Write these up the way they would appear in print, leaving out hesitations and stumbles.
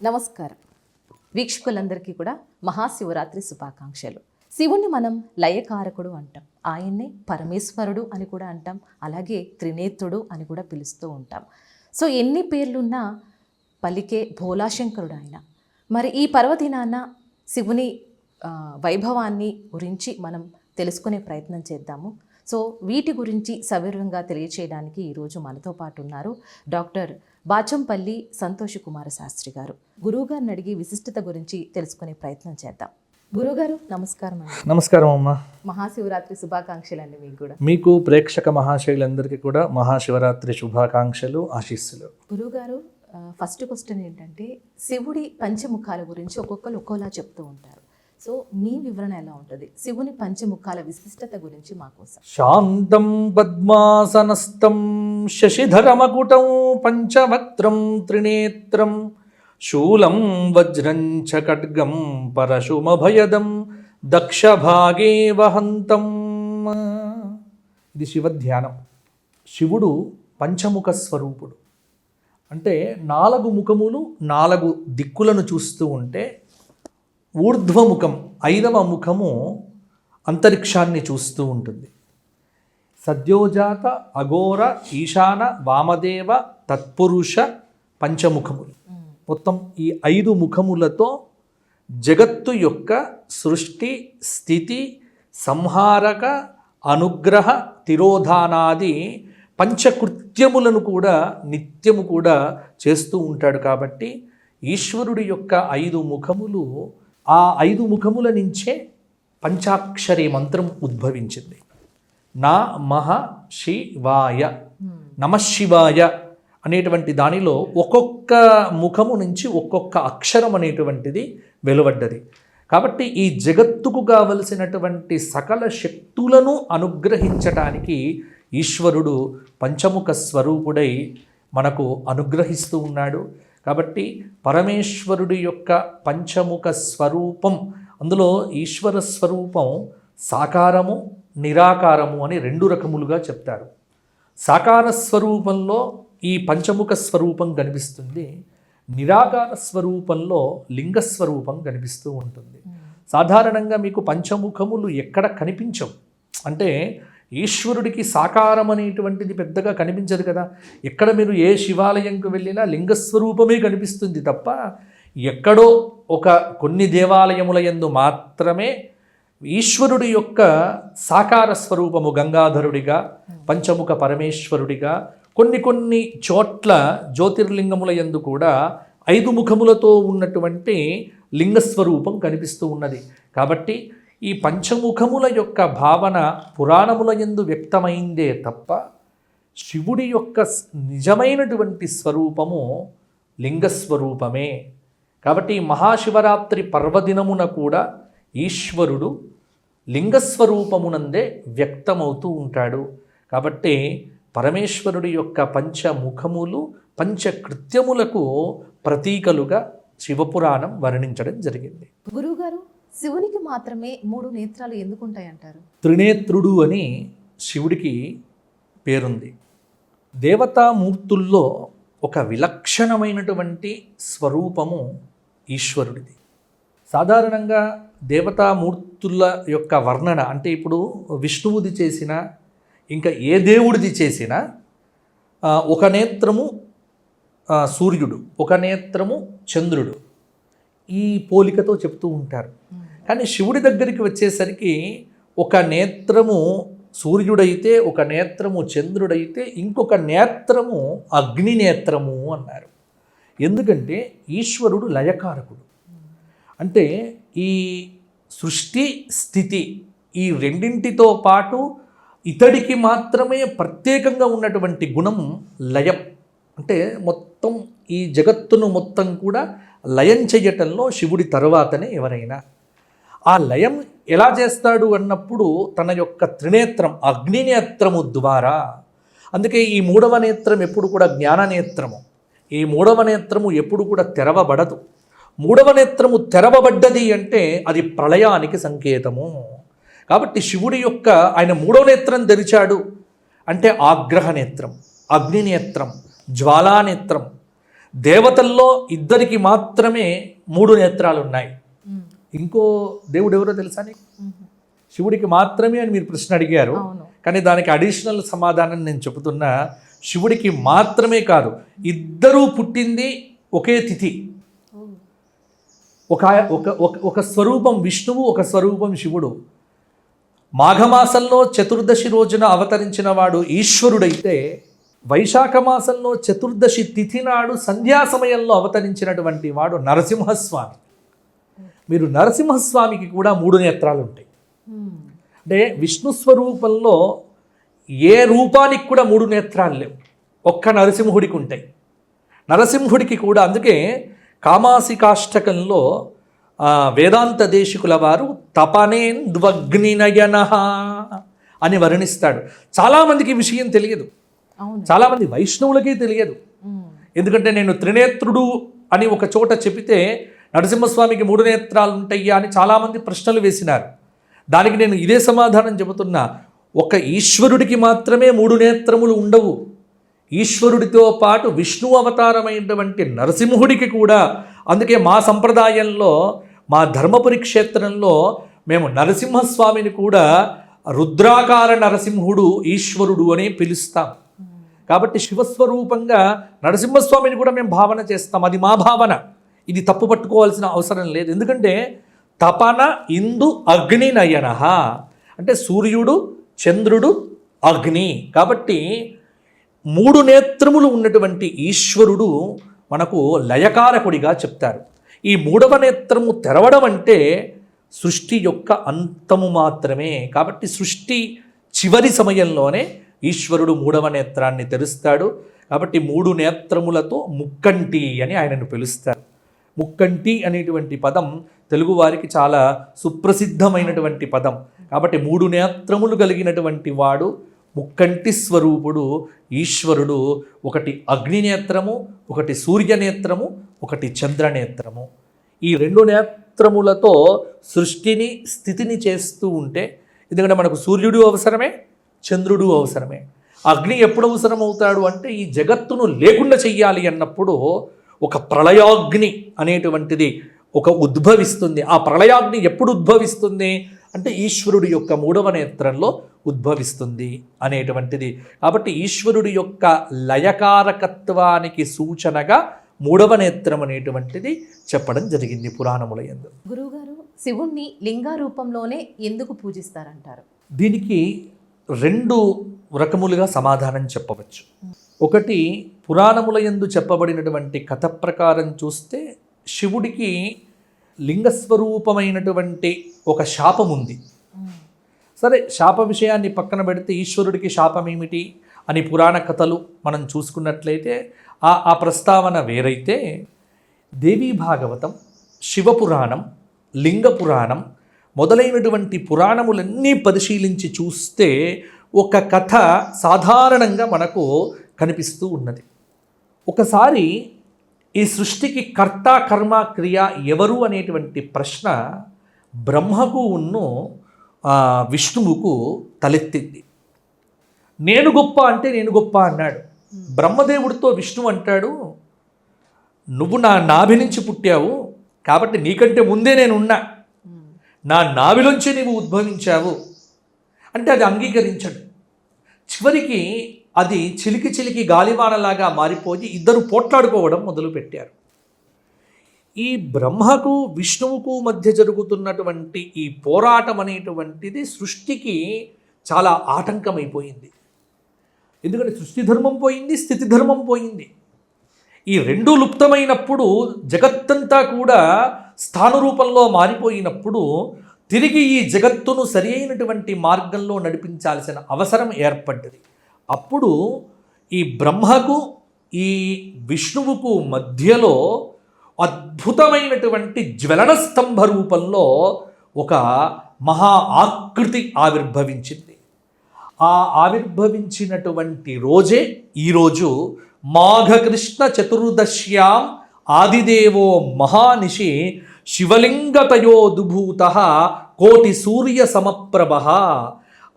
నమస్కారం వీక్షకులందరికీ కూడా మహాశివరాత్రి శుభాకాంక్షలు. శివుణ్ణి మనం లయకారకుడు అంటాం, ఆయన్నే పరమేశ్వరుడు అని కూడా అంటాం, అలాగే త్రినేత్రుడు అని కూడా పిలుస్తూ ఉంటాం. సో ఎన్ని పేర్లున్నా పలికే భోలాశంకరుడు ఆయన. మరి ఈ పర్వదినాన శివుని వైభవాన్ని గురించి మనం తెలుసుకునే ప్రయత్నం చేద్దాము. సో వీటి గురించి సవివరంగా తెలియచేయడానికి ఈరోజు మనతో పాటు ఉన్నారు డాక్టర్ బాచంపల్లి సంతోష్ కుమార శాస్త్రి గారు. గురువుగారిని అడిగి విశిష్టత గురించి తెలుసుకునే ప్రయత్నం చేద్దాం. గురువుగారు నమస్కారం అండి. నమస్కారం అమ్మా. మహాశివరాత్రి శుభాకాంక్షలు అండి మీకు కూడా. మీకు ప్రేక్షక మహాశైలందరికీ కూడా మహాశివరాత్రి శుభాకాంక్షలు, ఆశీస్సులు. గురువుగారు, ఫస్ట్ క్వశ్చన్ ఏంటంటే, శివుడి పంచముఖాల గురించి ఒక్కొక్కరు ఒక్కోలా చెప్తూ ఉంటారు. సో మీ వివరణ ఎలా ఉంటుంది శివుని పంచముఖాల విశిష్టత గురించి మా కోసం? శాంతం పద్మాసనస్థం శశిధరమకుటం పంచవక్త్రం త్రినేత్రం శూలం వజ్రం చ ఖడ్గం పరశుమభయదం దక్షభాగే వహంతం. ఇది శివధ్యానం. శివుడు పంచముఖ స్వరూపుడు. అంటే 4 ముఖములు 4 దిక్కులను చూస్తూ ఉంటే ఊర్ధ్వముఖం 5వ ముఖము అంతరిక్షాన్ని చూస్తూ ఉంటుంది. సద్యోజాత, అఘోర, ఈశాన, వామదేవ, తత్పురుష పంచముఖములు. మొత్తం ఈ 5 ముఖములతో జగత్తు యొక్క సృష్టి, స్థితి, సంహారక, అనుగ్రహ, తిరోధానాది పంచకృత్యములను కూడా నిత్యము కూడా చేస్తూ ఉంటాడు. కాబట్టి ఈశ్వరుడి యొక్క 5 ముఖములు, ఆ 5 ముఖముల నుంచే పంచాక్షరి మంత్రం ఉద్భవించింది. నా మహ శివాయ, నమశివాయ అనేటువంటి దానిలో ఒక్కొక్క ముఖము నుంచి ఒక్కొక్క అక్షరం అనేటువంటిది వెలువడ్డది. కాబట్టి ఈ జగత్తుకు కావలసినటువంటి సకల శక్తులను అనుగ్రహించటానికి ఈశ్వరుడు పంచముఖ స్వరూపుడై మనకు అనుగ్రహిస్తూ ఉన్నాడు. కాబట్టి పరమేశ్వరుడి యొక్క పంచముఖ స్వరూపం, అందులో ఈశ్వర స్వరూపం సాకారము, నిరాకారము అని 2 రకములుగా చెప్తారు. సాకార స్వరూపంలో ఈ పంచముఖ స్వరూపం కనిపిస్తుంది, నిరాకార స్వరూపంలో లింగస్వరూపం కనిపిస్తూ ఉంటుంది. సాధారణంగా మీకు పంచముఖములు ఎక్కడ కనిపించవు. అంటే ఈశ్వరుడికి సాకారం అనేటువంటిది పెద్దగా కనిపించదు కదా. ఎక్కడ మీరు ఏ శివాలయంకు వెళ్ళినా లింగస్వరూపమే కనిపిస్తుంది తప్ప, ఎక్కడో కొన్ని దేవాలయముల యందు మాత్రమే ఈశ్వరుడి యొక్క సాకార స్వరూపము గంగాధరుడిగా, పంచముఖ పరమేశ్వరుడిగా, కొన్ని చోట్ల జ్యోతిర్లింగముల యందు కూడా 5 ముఖములతో ఉన్నటువంటి లింగస్వరూపం కనిపిస్తూ ఉన్నది. కాబట్టి ఈ పంచముఖముల యొక్క భావన పురాణముల యందు వ్యక్తమైందే తప్ప శివుడి యొక్క నిజమైనటువంటి స్వరూపము లింగస్వరూపమే. కాబట్టి మహాశివరాత్రి పర్వదినమున కూడా ఈశ్వరుడు లింగస్వరూపమునందే వ్యక్తమవుతూ ఉంటాడు. కాబట్టి పరమేశ్వరుడి యొక్క పంచముఖములు పంచకృత్యములకు ప్రతీకలుగా శివపురాణం వర్ణించడం జరిగింది. గురువుగారు, శివునికి మాత్రమే 3 నేత్రాలు ఎందుకు ఉంటాయంటారు? త్రినేత్రుడు అని శివుడికి పేరుంది. దేవతామూర్తుల్లో ఒక విలక్షణమైనటువంటి స్వరూపము ఈశ్వరుడిది. సాధారణంగా దేవతామూర్తుల యొక్క వర్ణన అంటే, ఇప్పుడు విష్ణువుది చేసినా ఇంకా ఏ దేవుడిది చేసినా ఒక నేత్రము సూర్యుడు, ఒక నేత్రము చంద్రుడు, ఈ పోలికతో చెప్తూ ఉంటారు. కానీ శివుడి దగ్గరికి వచ్చేసరికి ఒక నేత్రము సూర్యుడైతే, ఒక నేత్రము చంద్రుడైతే, ఇంకొక నేత్రము అగ్ని నేత్రము అన్నారు. ఎందుకంటే ఈశ్వరుడు లయకారకుడు. అంటే ఈ సృష్టి స్థితి ఈ రెండింటితో పాటు ఇతడికి మాత్రమే ప్రత్యేకంగా ఉన్నటువంటి గుణం లయం. అంటే మొత్తం ఈ జగత్తును మొత్తం కూడా లయం చేయటంలో శివుడి తరువాతనే ఎవరైనా. ఆ లయం ఎలా చేస్తాడు అన్నప్పుడు తన యొక్క త్రినేత్రం అగ్నినేత్రము ద్వారా. అందుకే ఈ 3వ నేత్రం ఎప్పుడు కూడా జ్ఞాననేత్రము. ఈ 3వ నేత్రము ఎప్పుడు కూడా తెరవబడదు. 3వ నేత్రము తెరవబడ్డది అంటే అది ప్రళయానికి సంకేతము. కాబట్టి శివుడి యొక్క ఆయన 3వ నేత్రం తెరిచాడు అంటే ఆగ్రహ నేత్రం, అగ్నినేత్రం, జ్వాలానేత్రం. దేవతల్లో ఇద్దరికి మాత్రమే 3 నేత్రాలు ఉన్నాయి. ఇంకో దేవుడు ఎవరో తెలుసా నీకు? శివుడికి మాత్రమే అని మీరు ప్రశ్న అడిగారు, కానీ దానికి అడిషనల్ సమాధానం నేను చెబుతున్నా. శివుడికి మాత్రమే కాదు, ఇద్దరూ పుట్టింది ఒకే తిథి. ఒక స్వరూపం విష్ణువు, ఒక స్వరూపం శివుడు. మాఘమాసంలో చతుర్దశి రోజున అవతరించిన వాడు ఈశ్వరుడైతే, వైశాఖ మాసంలో చతుర్దశి తిథి నాడు సంధ్యా సమయంలో అవతరించినటువంటి వాడు నరసింహస్వామి. మీరు నరసింహస్వామికి కూడా 3 నేత్రాలు ఉంటాయి. అంటే విష్ణు స్వరూపంలో ఏ రూపానికి కూడా 3 నేత్రాలు లేవు, ఒక్క నరసింహుడికి ఉంటాయి. నరసింహుడికి కూడా అందుకే కామాసికాష్టకంలో వేదాంత దేశికుల వారు తపనేంద్వగ్నినయన అని వర్ణిస్తాడు. చాలామందికి ఈ విషయం తెలియదు, చాలామంది వైష్ణవులకే తెలియదు. ఎందుకంటే నేను త్రినేత్రుడు అని ఒక చోట చెబితే నరసింహస్వామికి 3 నేత్రాలు ఉంటాయా అని చాలామంది ప్రశ్నలు వేసినారు. దానికి నేను ఇదే సమాధానం చెబుతున్నా. ఒక ఈశ్వరుడికి మాత్రమే 3 నేత్రములు ఉండవు. ఈశ్వరుడితో పాటు విష్ణు అవతారమైనటువంటి నరసింహుడికి కూడా. అందుకే మా సంప్రదాయంలో, మా ధర్మపురి క్షేత్రంలో మేము నరసింహస్వామిని కూడా రుద్రాకార నరసింహుడు, ఈశ్వరుడు అని పిలుస్తాం. కాబట్టి శివస్వరూపంగా నరసింహస్వామిని కూడా మేము భావన చేస్తాం. అది మా భావన, ఇది తప్పు పట్టుకోవాల్సిన అవసరం లేదు. ఎందుకంటే తపన ఇందు అగ్ని నయన అంటే సూర్యుడు, చంద్రుడు, అగ్ని. కాబట్టి 3 నేత్రములు ఉన్నటువంటి ఈశ్వరుడు మనకు లయకారకుడిగా చెప్తారు. ఈ 3వ నేత్రము తెరవడం అంటే సృష్టి యొక్క అంతము మాత్రమే. కాబట్టి సృష్టి చివరి సమయంలోనే ఈశ్వరుడు 3వ నేత్రాన్ని తెరుస్తాడు. కాబట్టి 3 నేత్రములతో ముక్కంటి అని ఆయనను పిలుస్తారు. ముక్కంటి అనేటువంటి పదం తెలుగువారికి చాలా సుప్రసిద్ధమైనటువంటి పదం. కాబట్టి 3 నేత్రములు కలిగినటువంటి వాడు ముక్కంటి స్వరూపుడు ఈశ్వరుడు. ఒకటి అగ్నినేత్రము, ఒకటి సూర్యనేత్రము, ఒకటి చంద్రనేత్రము. ఈ 2 నేత్రములతో సృష్టిని, స్థితిని చేస్తూ ఉంటే, ఎందుకంటే మనకు సూర్యుడు అవసరమే, చంద్రుడు అవసరమే. అగ్ని ఎప్పుడు అవసరం అవుతాడు అంటే ఈ జగత్తును లేకుండా చెయ్యాలి అన్నప్పుడు ఒక ప్రళయాగ్ని అనేటువంటిది ఉద్భవిస్తుంది. ఆ ప్రళయాగ్ని ఎప్పుడు ఉద్భవిస్తుంది అంటే ఈశ్వరుడి యొక్క 3వ నేత్రంలో ఉద్భవిస్తుంది అనేటువంటిది. కాబట్టి ఈశ్వరుడి యొక్క లయకారకత్వానికి సూచనగా 3వ నేత్రం అనేటువంటిది చెప్పడం జరిగింది పురాణముల యందు. గురువుగారు, శివుణ్ణి లింగ రూపంలోనే ఎందుకు పూజిస్తారంటారు? దీనికి 2 రకములుగా సమాధానం చెప్పవచ్చు. ఒకటి, పురాణముల యందు చెప్పబడినటువంటి కథ ప్రకారం చూస్తే శివుడికి లింగస్వరూపమైనటువంటి ఒక శాపం ఉంది. సరే, శాప విషయాన్ని పక్కన పెడితే ఈశ్వరుడికి శాపం ఏమిటి అని పురాణ కథలు మనం చూసుకున్నట్లయితే ఆ ప్రస్తావన వేరైతే, దేవీ భాగవతం, శివపురాణం, లింగ పురాణం మొదలైనటువంటి పురాణములన్నీ పరిశీలించి చూస్తే ఒక కథ సాధారణంగా మనకు కనిపిస్తూ ఉన్నది. ఒకసారి ఈ సృష్టికి కర్త, కర్మ, క్రియ ఎవరు అనేటువంటి ప్రశ్న బ్రహ్మకు విష్ణువుకు తలెత్తింది. నేను గొప్ప అంటే నేను గొప్ప అన్నాడు. బ్రహ్మదేవుడితో విష్ణువు అంటాడు, నువ్వు నా నాభి నుంచి పుట్టావు కాబట్టి నీకంటే ముందే నేనున్నా, నా నాభిలోంచి నీవు ఉద్భవించావు అంటే అది అంగీకరించడు. చివరికి అది చిలికి చిలికి గాలివానలాగా మారిపోయి ఇద్దరు పోట్లాడుకోవడం మొదలుపెట్టారు. ఈ బ్రహ్మకు విష్ణువుకు మధ్య జరుగుతున్నటువంటి ఈ పోరాటం అనేటువంటిది సృష్టికి చాలా ఆటంకమైపోయింది. ఎందుకంటే సృష్టి ధర్మం పోయింది, స్థితి ధర్మం పోయింది. ఈ 2 లుప్తమైనప్పుడు జగత్తంతా కూడా స్థానరూపంలో మారిపోయినప్పుడు తిరిగి ఈ జగత్తును సరి అయినటువంటి మార్గంలో నడిపించాల్సిన అవసరం ఏర్పడ్డది. అప్పుడు ఈ బ్రహ్మకు ఈ విష్ణువుకు మధ్యలో అద్భుతమైనటువంటి జ్వలన స్తంభ రూపంలో ఒక మహా ఆకృతి ఆవిర్భవించింది. ఆ ఆవిర్భవించినటువంటి రోజే ఈరోజు మాఘకృష్ణ చతుర్దశ్యాం ఆదిదేవో మహానిషి శివలింగతయోదుభూత కోటి సూర్య సమప్రభ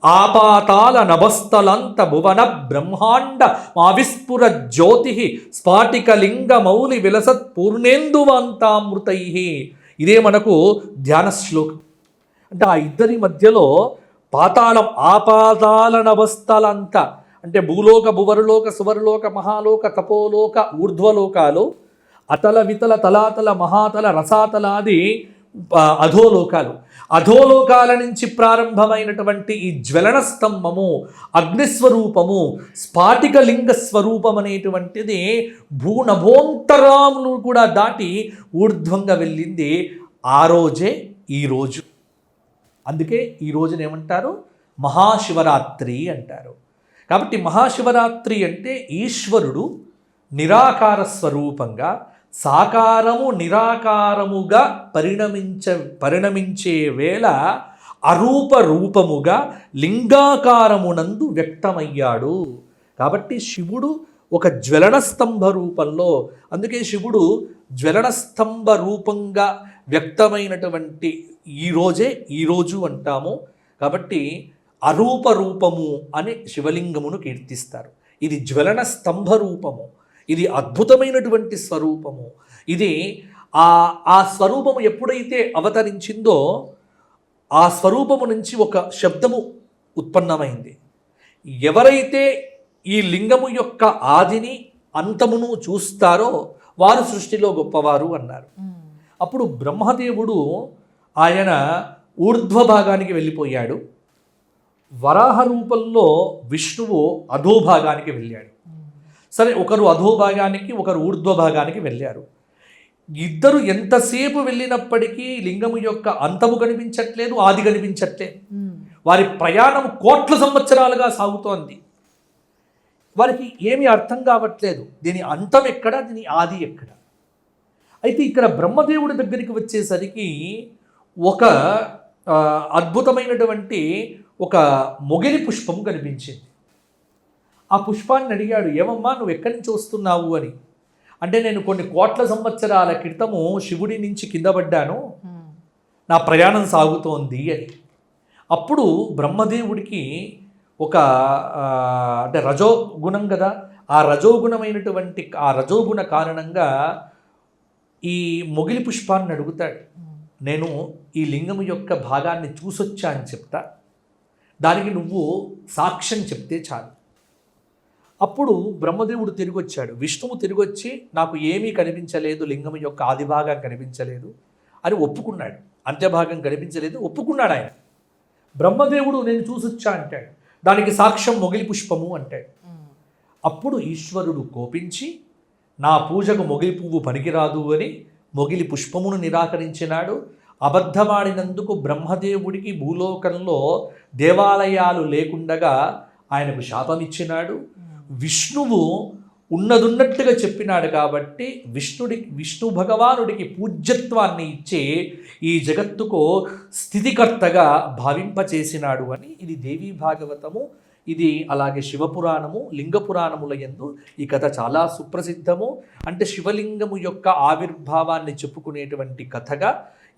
ఆపాతాల నభస్థలంత భువన బ్రహ్మాండ మావిస్ఫుర జ్యోతి స్ఫాటికలింగ మౌలి విలసత్ పూర్ణేందువంతామృతై. ఇదే మనకు ధ్యాన శ్లోకం. అంటే ఆ ఇద్దరి మధ్యలో పాతాళం, ఆపాతాల నభస్థలంత అంటే భూలోక, భువరులోక, సువరులోక, మహాలోక, తపోలోక, ఊర్ధ్వలోకాలు, అతల వితల తలాతల మహాతల రసాతలాది అధోలోకాలు. అధోలోకాల నుంచి ప్రారంభమైనటువంటి ఈ జ్వలన స్తంభము, అగ్నిస్వరూపము, స్ఫాటిక లింగ స్వరూపం అనేటువంటిది భూనభోంతరాములు కూడా దాటి ఊర్ధ్వంగా వెళ్ళింది ఆ రోజే ఈరోజు. అందుకే ఈ రోజున ఏమంటారు? మహాశివరాత్రి అంటారు. కాబట్టి మహాశివరాత్రి అంటే ఈశ్వరుడు నిరాకార స్వరూపంగా సాకారము నిరాకారముగా పరిణమించే వేళ అరూప రూపముగా లింగాకారమునందు వ్యక్తమయ్యాడు. కాబట్టి శివుడు ఒక జ్వలన స్తంభ రూపంలో, అందుకే శివుడు జ్వలన స్తంభ రూపంగా వ్యక్తమైనటువంటి ఈరోజు అంటాము. కాబట్టి అరూప రూపము అని శివలింగమును కీర్తిస్తారు. ఇది జ్వలన స్తంభ రూపము, ఇది అద్భుతమైనటువంటి స్వరూపము. ఇది ఆ స్వరూపము ఎప్పుడైతే అవతరించిందో ఆ స్వరూపము నుంచి ఒక శబ్దము ఉత్పన్నమైంది. ఎవరైతే ఈ లింగము యొక్క ఆదిని అంతమును చూస్తారో వారు సృష్టిలో గొప్పవారు అన్నారు. అప్పుడు బ్రహ్మదేవుడు ఆయన ఊర్ధ్వ భాగానికి వెళ్ళిపోయాడు. వరాహ రూపంలో విష్ణువు అధోభాగానికి వెళ్ళాడు. సరే, ఒకరు అధోభాగానికి, ఒకరు ఊర్ధ్వ భాగానికి వెళ్ళారు. ఇద్దరు ఎంతసేపు వెళ్ళినప్పటికీ లింగము యొక్క అంతము కనిపించట్లేదు, ఆది కనిపించట్లేదు. వారి ప్రయాణం కోట్ల సంవత్సరాలుగా సాగుతోంది. వారికి ఏమీ అర్థం కావట్లేదు, దీని అంతం ఎక్కడ, దీని ఆది ఎక్కడ. అయితే ఇక్కడ బ్రహ్మదేవుడి దగ్గరికి వచ్చేసరికి ఒక అద్భుతమైనటువంటి ఒక మొగిలి పుష్పం కనిపించింది. ఆ పుష్పాన్ని అడిగాడు, ఏమమ్మా నువ్వు ఎక్కడి నుంచి వస్తున్నావు అని. అంటే నేను కొన్ని కోట్ల సంవత్సరాల క్రితము శివుడి నుంచి కింద పడ్డాను, నా ప్రయాణం సాగుతోంది అని. అప్పుడు బ్రహ్మదేవుడికి ఒక అంటే రజోగుణం కదా, ఆ రజోగుణమైనటువంటి ఆ రజోగుణ కారణంగా ఈ మొగిలి పుష్పాన్ని అడుగుతాడు, నేను ఈ లింగము యొక్క భాగాన్ని చూసొచ్చా అని చెప్తా, దానికి నువ్వు సాక్ష్యం చెప్తే చాలు. అప్పుడు బ్రహ్మదేవుడు తిరిగి వచ్చాడు, విష్ణువు తిరిగి వచ్చి నాకు ఏమీ కనిపించలేదు, లింగము యొక్క ఆది భాగం కనిపించలేదు అని ఒప్పుకున్నాడు. అంత్యభాగం కనిపించలేదు, ఒప్పుకున్నాడు ఆయన. బ్రహ్మదేవుడు నేను చూసొచ్చా అంటాడు, దానికి సాక్ష్యం మొగిలి పుష్పము అంటాడు. అప్పుడు ఈశ్వరుడు కోపించి నా పూజకు మొగిలి పువ్వు పనికిరాదు అని మొగిలి పుష్పమును నిరాకరించినాడు. అబద్ధమాడినందుకు బ్రహ్మదేవుడికి భూలోకంలో దేవాలయాలు లేకుండగా ఆయనకు శాపమిచ్చినాడు. విష్ణువు ఉన్నదున్నట్టుగా చెప్పినాడు కాబట్టి విష్ణు భగవానుడికి పూజ్యత్వాన్ని ఇచ్చి ఈ జగత్తుకు స్థితికర్తగా భావింపచేసినాడు అని ఇది దేవీ భాగవతము. ఇది అలాగే శివపురాణము, లింగపురాణముల యందు ఈ కథ చాలా సుప్రసిద్ధము. అంటే శివలింగము యొక్క ఆవిర్భావాన్ని చెప్పుకునేటువంటి కథగా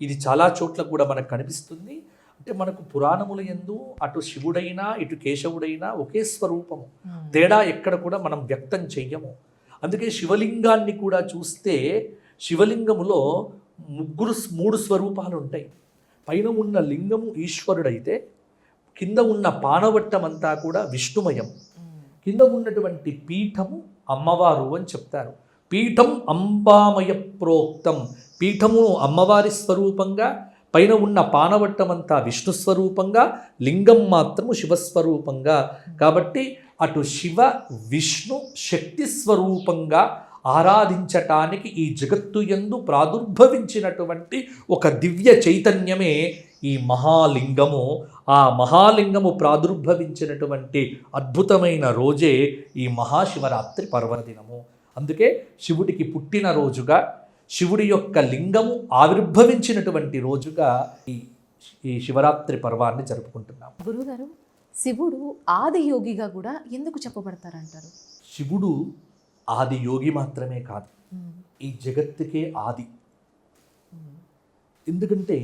ఇది చాలా చోట్ల కూడా మనకు కనిపిస్తుంది. అంటే మనకు పురాణముల యందు అటు శివుడైనా ఇటు కేశవుడైనా ఒకే స్వరూపము, తేడా ఎక్కడ కూడా మనం వ్యక్తం చెయ్యము. అందుకే శివలింగాన్ని కూడా చూస్తే శివలింగములో మూడు స్వరూపాలు ఉంటాయి. పైన ఉన్న లింగము ఈశ్వరుడైతే కింద ఉన్న పానవట్టమంతా కూడా విష్ణుమయం, కింద ఉన్నటువంటి పీఠము అమ్మవారు అని చెప్తారు. పీఠం అంబామయ ప్రోక్తం, పీఠము అమ్మవారి స్వరూపంగా, పైన ఉన్న పానవట్టమంతా విష్ణు స్వరూపంగా, లింగం మాత్రము శివస్వరూపంగా. కాబట్టి అటు శివ విష్ణు శక్తి స్వరూపంగా ఆరాధించటానికి ఈ జగత్తు యందు ప్రాదుర్భవించినటువంటి ఒక దివ్య చైతన్యమే ఈ మహాలింగము. ఆ మహాలింగము ప్రాదుర్భవించినటువంటి అద్భుతమైన రోజే ఈ మహాశివరాత్రి పర్వదినము. అందుకే శివుడికి పుట్టిన రోజుగా, శివుడి యొక్క లింగము ఆవిర్భవించినటువంటి రోజుగా ఈ శివరాత్రి పర్వాన్ని జరుపుకుంటున్నాం. గురువుగారు, శివుడు ఆది యోగిగా కూడా ఎందుకు చెప్పబడతారంటారు? శివుడు ఆది యోగి మాత్రమే కాదు, ఈ జగత్తుకే ఆది. ఎందుకంటే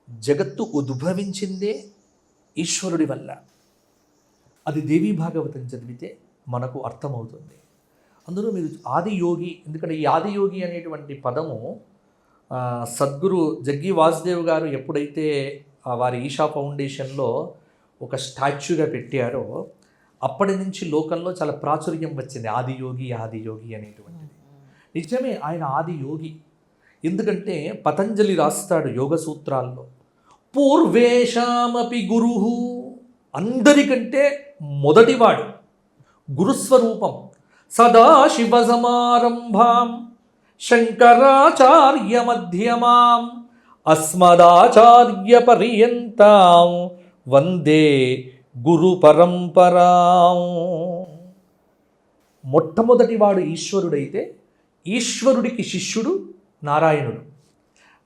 జగత్తు ఉద్భవించిందే ఈశ్వరుడి వల్ల. అది దేవీ భాగవతం చదివితే మనకు అర్థమవుతుంది. అందులో మీరు ఆదియోగి, ఎందుకంటే ఈ ఆదియోగి అనేటువంటి పదము సద్గురు జగ్గి వాసుదేవ్ గారు ఎప్పుడైతే వారి ఈషా ఫౌండేషన్లో ఒక స్టాచ్యూగా పెట్టారో అప్పటి నుంచి లోకంలో చాలా ప్రాచుర్యం వచ్చింది ఆదియోగి ఆదియోగి అనేటువంటిది. నిజమే, ఆయన ఆదియోగి. ఎందుకంటే పతంజలి రాస్తాడు యోగ సూత్రాల్లో, పూర్వేషామపి గురు, అందరికంటే మొదటివాడు గురుస్వరూపం. సదాశివ సమారంభాం శంకరాచార్య మధ్యమాం అస్మదాచార్య పర్యంతాం వందే గురు పరంపరాం. మొట్టమొదటివాడు ఈశ్వరుడైతే ఈశ్వరుడికి శిష్యుడు నారాయణుడు,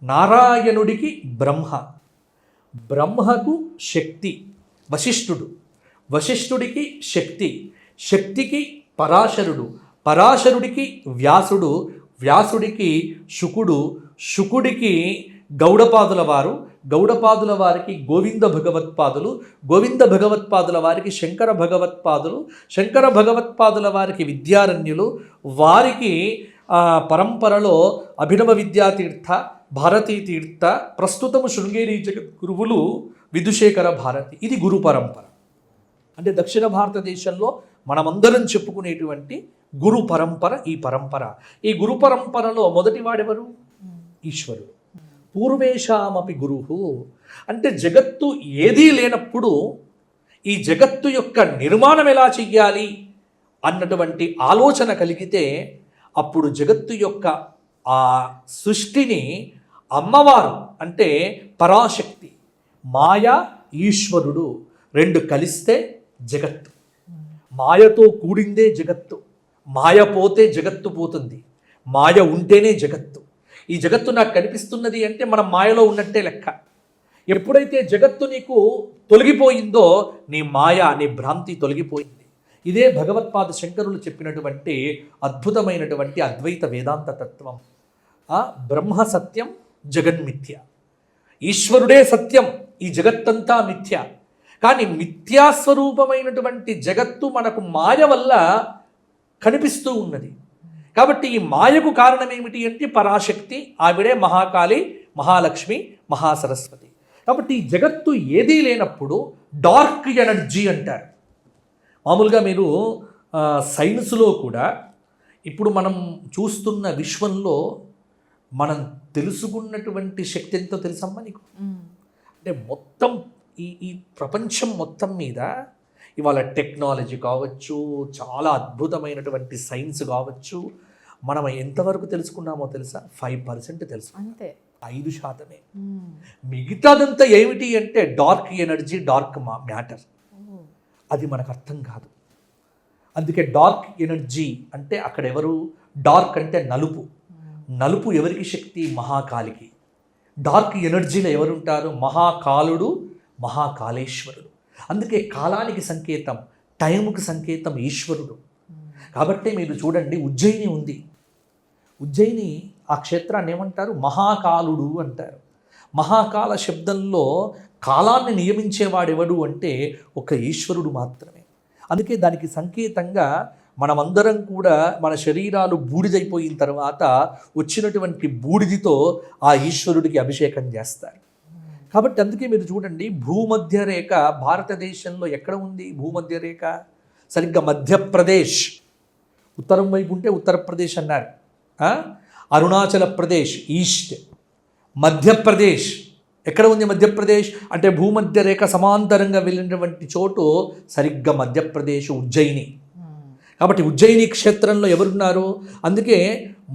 నారాయణుడికి బ్రహ్మ, బ్రహ్మకు శక్తి వశిష్ఠుడు, వశిష్ఠుడికి శక్తి, శక్తికి పరాశరుడు, పరాశరుడికి వ్యాసుడు, వ్యాసుడికి శుకుడు, శుకుడికి గౌడపాదుల వారు, గౌడపాదుల వారికి గోవింద భగవత్పాదులు, గోవింద భగవత్పాదుల వారికి శంకర భగవత్పాదులు, శంకర భగవత్పాదుల వారికి విద్యారణ్యులు, వారికి పరంపరలో అభినవ విద్యాతీర్థ, భారతీ తీర్థ, ప్రస్తుతము శృంగేరి జగద్గురువులు విధుశేఖర భారతి. ఇది గురు పరంపర. అంటే దక్షిణ భారతదేశంలో మనమందరం చెప్పుకునేటువంటి గురు పరంపర ఈ పరంపర. ఈ గురు పరంపరలో మొదటివాడెవరు? ఈశ్వరుడు. పూర్వేషామపి గురుహు అంటే జగత్తు ఏదీ లేనప్పుడు ఈ జగత్తు యొక్క నిర్మాణం ఎలా చెయ్యాలి అన్నటువంటి ఆలోచన కలిగితే అప్పుడు జగత్తు యొక్క ఆ సృష్టిని అమ్మవారు అంటే పరాశక్తి, మాయ, ఈశ్వరుడు రెండు కలిస్తే జగత్తు. మాయతో కూడిందే జగత్తు. మాయ పోతే జగత్తు పోతుంది, మాయ ఉంటేనే జగత్తు. ఈ జగత్తు నాకు కనిపిస్తున్నది అంటే మనం మాయలో ఉన్నట్టే లెక్క. ఎప్పుడైతే జగత్తు నీకు తొలగిపోయిందో నీ మాయ, నీ భ్రాంతి తొలగిపోయింది. ఇదే భగవత్పాద శంకరులు చెప్పినటువంటి అద్భుతమైనటువంటి అద్వైత వేదాంత తత్వం. బ్రహ్మ సత్యం, జగన్మిథ్య. ఈశ్వరుడే సత్యం, ఈ జగత్తంతా మిథ్య. కానీ మిథ్యాస్వరూపమైనటువంటి జగత్తు మనకు మాయ వల్ల కనిపిస్తూ ఉన్నది. కాబట్టి ఈ మాయకు కారణం ఏమిటి అంటే పరాశక్తి, ఆవిడే మహాకాళి, మహాలక్ష్మి, మహాసరస్వతి. కాబట్టి ఈ జగత్తు ఏదీ లేనప్పుడు డార్క్ ఎనర్జీ అంటారు. మామూలుగా మీరు సైన్స్లో కూడా ఇప్పుడు మనం చూస్తున్న విశ్వంలో మనం తెలుసుకున్నటువంటి శక్తి ఎంతో తెలుసమ్మా నీకు? అంటే మొత్తం ఈ ప్రపంచం మొత్తం మీద ఇవాళ టెక్నాలజీ కావచ్చు, చాలా అద్భుతమైనటువంటి సైన్స్ కావచ్చు, మనం ఎంతవరకు తెలుసుకున్నామో తెలుసా? 5% తెలుసు, అంతే. 5%. మిగతాదంతా ఏమిటి అంటే డార్క్ ఎనర్జీ, డార్క్ మ్యాటర్. అది మనకు అర్థం కాదు. అందుకే డార్క్ ఎనర్జీ అంటే అక్కడ ఎవరు? డార్క్ అంటే నలుపు. నలుపు ఎవరికి శక్తి? మహాకాళికి. డార్క్ ఎనర్జీలో ఎవరుంటారు? మహాకాలుడు, మహాకాళేశ్వరుడు. అందుకే కాలానికి సంకేతం, టైంకి సంకేతం ఈశ్వరుడు. కాబట్టి మీరు చూడండి, ఉజ్జయిని ఉంది. ఉజ్జయిని ఆ క్షేత్రాన్ని ఏమంటారు? మహాకాలుడు అంటారు. మహాకాల శబ్దంలో కాలాన్ని నియమించేవాడెవడు అంటే ఒక ఈశ్వరుడు మాత్రమే. అందుకే దానికి సంకేతంగా మనమందరం కూడా మన శరీరాలు బూడిదైపోయిన తర్వాత వచ్చినటువంటి బూడిదితో ఆ ఈశ్వరుడికి అభిషేకం చేస్తారు. కాబట్టి అందుకే మీరు చూడండి, భూమధ్య రేఖ భారతదేశంలో ఎక్కడ ఉంది? భూమధ్య రేఖ సరిగ్గా మధ్యప్రదేశ్, ఉత్తరం వైపు ఉంటే ఉత్తరప్రదేశ్ అన్నారు. అరుణాచల ప్రదేశ్ ఈస్ట్, మధ్యప్రదేశ్ ఎక్కడ ఉంది? మధ్యప్రదేశ్ అంటే భూమధ్య రేఖ సమాంతరంగా వెళ్ళినటువంటి చోటు సరిగ్గా మధ్యప్రదేశ్, ఉజ్జయిని. కాబట్టి ఉజ్జయిని క్షేత్రంలో ఎవరున్నారు? అందుకే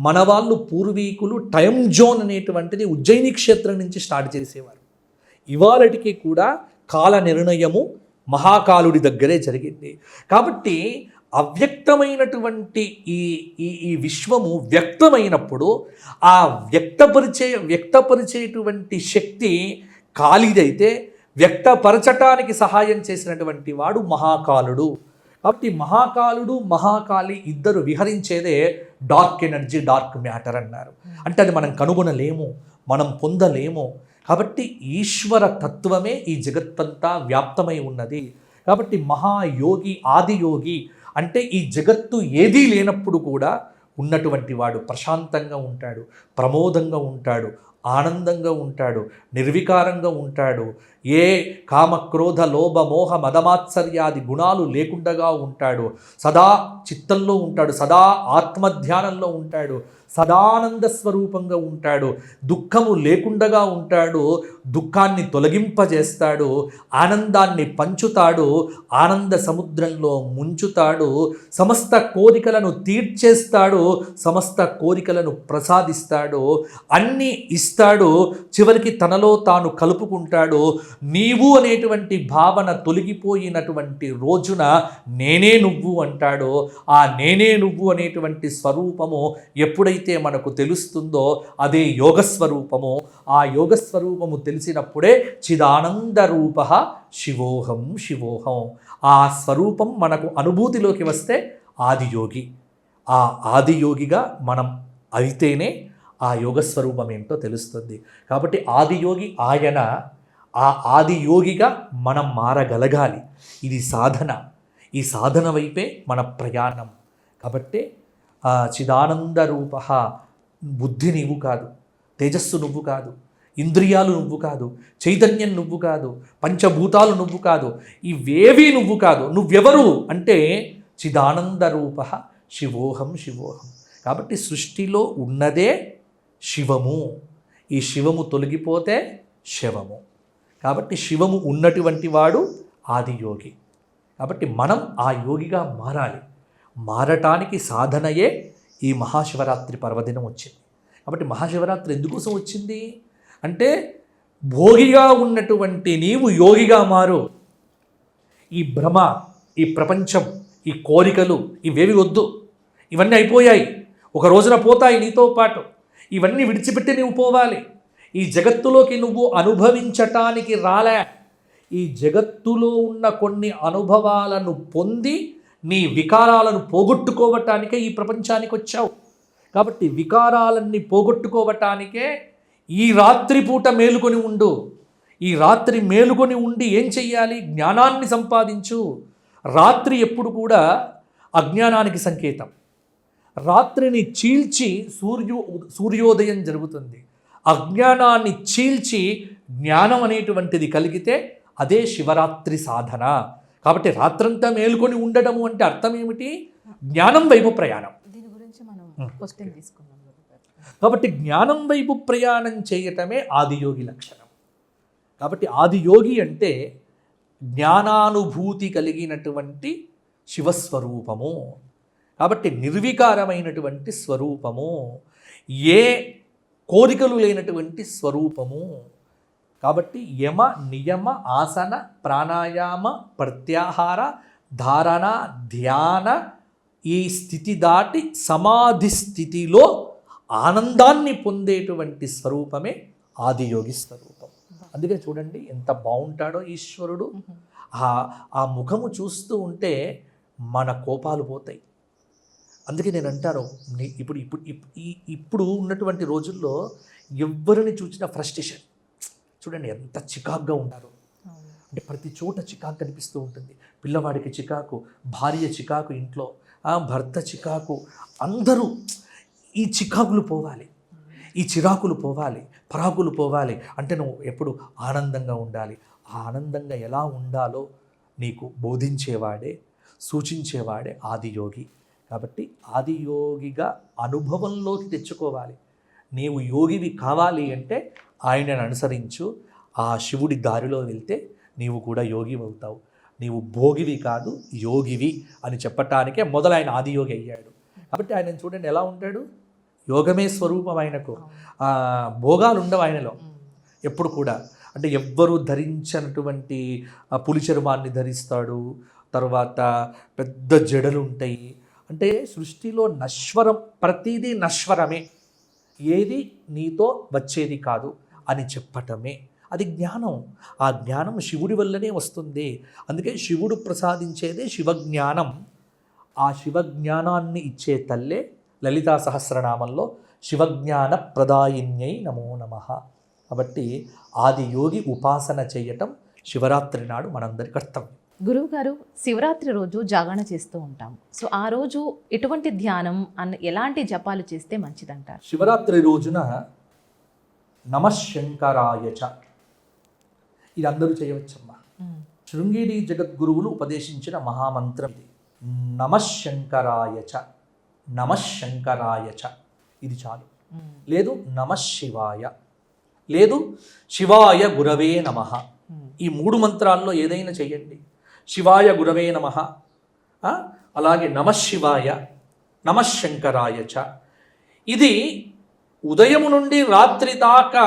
మన వాళ్ళు పూర్వీకులు టైం జోన్ అనేటువంటిది ఉజ్జయిని క్షేత్రం నుంచి స్టార్ట్ చేసేవారు. ఇవాళటికి కూడా కాల నిర్ణయము మహాకాలుడి దగ్గరే జరిగింది. కాబట్టి అవ్యక్తమైనటువంటి ఈ విశ్వము వ్యక్తమైనప్పుడు ఆ వ్యక్తపరిచేటువంటి శక్తి కాళిదైతే వ్యక్తపరచటానికి సహాయం చేసినటువంటి వాడు మహాకాలుడు. కాబట్టి మహాకాలుడు, మహాకాళి ఇద్దరు విహరించేదే డార్క్ ఎనర్జీ, డార్క్ మ్యాటర్ అన్నారు. అంటే అది మనం కనుగొనలేము, మనం పొందలేము. కాబట్టి ఈశ్వర తత్వమే ఈ జగత్తంతా వ్యాప్తమై ఉన్నది. కాబట్టి మహాయోగి, ఆదియోగి అంటే ఈ జగత్తు ఏదీ లేనప్పుడు కూడా ఉన్నటువంటి వాడు ప్రశాంతంగా ఉంటాడు, ప్రమోదంగా ఉంటాడు, ఆనందంగా ఉంటాడు, నిర్వికారంగా ఉంటాడు, ఏ కామక్రోధ లోభ మోహ మదమాత్సర్యాది గుణాలు లేకుండగా ఉంటాడు, సదా చిత్తంలో ఉంటాడు, సదా ఆత్మధ్యానంలో ఉంటాడు, సదానంద స్వరూపంగా ఉంటాడు, దుఃఖము లేకుండగా ఉంటాడు, దుఃఖాన్ని తొలగింపజేస్తాడు, ఆనందాన్ని పంచుతాడు, ఆనంద సముద్రంలో ముంచుతాడు, సమస్త కోరికలను తీర్చేస్తాడు, సమస్త కోరికలను ప్రసాదిస్తాడు, అన్నీ ఇస్తాడు, చివరికి తనలో తాను కలుపుకుంటాడు. నీవు అనేటువంటి భావన తొలగిపోయినటువంటి రోజున నేనే నువ్వు అంటాడో, ఆ నేనే నువ్వు అనేటువంటి స్వరూపము ఎప్పుడైతే మనకు తెలుస్తుందో అదే యోగస్వరూపము. ఆ యోగస్వరూపము తెలిసినప్పుడే చిదానంద రూప శివోహం శివోహం. ఆ స్వరూపం మనకు అనుభూతిలోకి వస్తే ఆదియోగి. ఆ ఆదియోగిగా మనం అయితేనే ఆ యోగస్వరూపం ఏంటో తెలుస్తుంది. కాబట్టి ఆదియోగి ఆయన, ఆ ఆదియోగిగా మనం మారగలగాలి. ఇది సాధన. ఈ సాధన వైపే మన ప్రయాణం. కాబట్టి చిదానంద రూప, బుద్ధి నువ్వు కాదు, తేజస్సు నువ్వు కాదు, ఇంద్రియాలు నువ్వు కాదు, చైతన్యం నువ్వు కాదు, పంచభూతాలు నువ్వు కాదు, ఇవేవీ నువ్వు కాదు. నువ్వెవరు అంటే చిదానంద రూప శివోహం శివోహం. కాబట్టి సృష్టిలో ఉన్నదే శివము. ఈ శివము తొలగిపోతే శవము. కాబట్టి శివము ఉన్నటువంటి వాడు ఆదియోగి. కాబట్టి మనం ఆ యోగిగా మారాలి. మారటానికి సాధనయే ఈ మహాశివరాత్రి పర్వదినం వచ్చింది. కాబట్టి మహాశివరాత్రి ఎందుకోసం వచ్చింది అంటే భోగిగా ఉన్నటువంటి నీవు యోగిగా మారు. ఈ భ్రమ, ఈ ప్రపంచం, ఈ కోరికలు ఇవేవి వద్దు. ఇవన్నీ అయిపోయాయి, ఒక రోజున పోతాయి నీతో పాటు. ఇవన్నీ విడిచిపెట్టి నువ్వు పోవాలి. ఈ జగత్తులోకి నువ్వు అనుభవించటానికి రాలే. ఈ జగత్తులో ఉన్న కొన్ని అనుభవాలను పొంది నీ వికారాలను పోగొట్టుకోవటానికే ఈ ప్రపంచానికి వచ్చావు. కాబట్టి వికారాలన్నీ పోగొట్టుకోవటానికే ఈ రాత్రి పూట మేలుకొని ఉండు. ఈ రాత్రి మేలుకొని ఉండి ఏం చెయ్యాలి? జ్ఞానాన్ని సంపాదించు. రాత్రి ఎప్పుడు కూడా అజ్ఞానానికి సంకేతం. రాత్రిని చీల్చి సూర్యోదయం జరుగుతుంది. అజ్ఞానాన్ని చీల్చి జ్ఞానం అనేటువంటిది కలిగితే అదే శివరాత్రి సాధన. కాబట్టి రాత్రంతా మేలుకొని ఉండడము అంటే అర్థం ఏమిటి? జ్ఞానం వైపు ప్రయాణం. దీని గురించి మనం క్వశ్చన్ తీసుకుందాం. కాబట్టి జ్ఞానం వైపు ప్రయాణం చేయటమే ఆదియోగి లక్షణం. కాబట్టి ఆదియోగి అంటే జ్ఞానానుభూతి కలిగినటువంటి శివస్వరూపము. కాబట్టి నిర్వికారమైనటువంటి స్వరూపము, ఏ కోరికలు లేనటువంటి స్వరూపము. కాబట్టి యమ నియమ ఆసన ప్రాణాయామ ప్రత్యాహార ధారణ ధ్యాన ఈ స్థితి దాటి సమాధి స్థితిలో ఆనందాన్ని పొందేటువంటి స్వరూపమే ఆదియోగి స్వరూపం. అందుకే చూడండి ఎంత బాగుంటాడో ఈశ్వరుడు. ఆ ముఖము చూస్తూ ఉంటే మన కోపాలు పోతాయి. అందుకే నేను అంటాను, ఇప్పుడు ఉన్నటువంటి రోజుల్లో ఎవరిని చూసినా ఫ్రస్ట్రేషన్. చూడండి ఎంత చికాకుగా ఉంటారు. అంటే ప్రతి చోట చికాకు కనిపిస్తూ ఉంటుంది. పిల్లవాడికి చికాకు, భార్య చికాకు, ఇంట్లో భర్త చికాకు, అందరూ ఈ చికాకులు పోవాలి, ఈ చిరాకులు పోవాలి, పరాకులు పోవాలి అంటే నువ్వు ఎప్పుడు ఆనందంగా ఉండాలి. ఆ ఆనందంగా ఎలా ఉండాలో నీకు బోధించేవాడే, సూచించేవాడే ఆదియోగి. కాబట్టి ఆదియోగిగా అనుభవంలోకి తెచ్చుకోవాలి. నీవు యోగివి కావాలి అంటే ఆయనను అనుసరించు. ఆ శివుడి దారిలో వెళ్తే నీవు కూడా యోగి అవుతావు. నీవు భోగివి కాదు యోగివి అని చెప్పటానికే మొదలు ఆయన ఆదియోగి అయ్యాడు. కాబట్టి ఆయన చూడండి ఎలా ఉంటాడు. యోగమే స్వరూపం ఆయనకు. భోగాలు ఉండవు ఆయనలో ఎప్పుడు కూడా. అంటే ఎవ్వరూ ధరించినటువంటి పులి చర్మాన్ని ధరిస్తాడు. తర్వాత పెద్ద జడలు ఉంటాయి. అంటే సృష్టిలో నశ్వరం, ప్రతిదీ నశ్వరమే, ఏది నీతో వచ్చేది కాదు అని చెప్పటమే అది జ్ఞానం. ఆ జ్ఞానం శివుడి వల్లనే వస్తుంది. అందుకే శివుడు ప్రసాదించేదే శివజ్ఞానం. ఆ శివజ్ఞానాన్ని ఇచ్చే తల్లే లలితా సహస్రనామంలో శివజ్ఞాన ప్రదాయిన్యై నమో నమః. కాబట్టి ఆది యోగి ఉపాసన చేయటం శివరాత్రి నాడు మనందరి కర్తవ్యం. గురువుగారు, శివరాత్రి రోజు జాగరణ చేస్తూ ఉంటాం. సో ఆ రోజు ఎటువంటి ధ్యానం ఎలాంటి జపాలు చేస్తే మంచిదంటారు? శివరాత్రి రోజున నమశంకరాయచ, ఇది అందరూ చేయవచ్చమ్మా. శృంగేరి జగద్గురువులు ఉపదేశించిన మహామంత్రం ఇది. నమశంకరాయచ, నమశంకరాయచ, ఇది చాలు. లేదు నమశివాయ, లేదు శివాయ గురవే నమః. ఈ 3 మంత్రాల్లో ఏదైనా చేయండి. శివాయ గురవే నమః, అలాగే నమశివాయ, నమశంకరాయచ. ఇది ఉదయం నుండి రాత్రి దాకా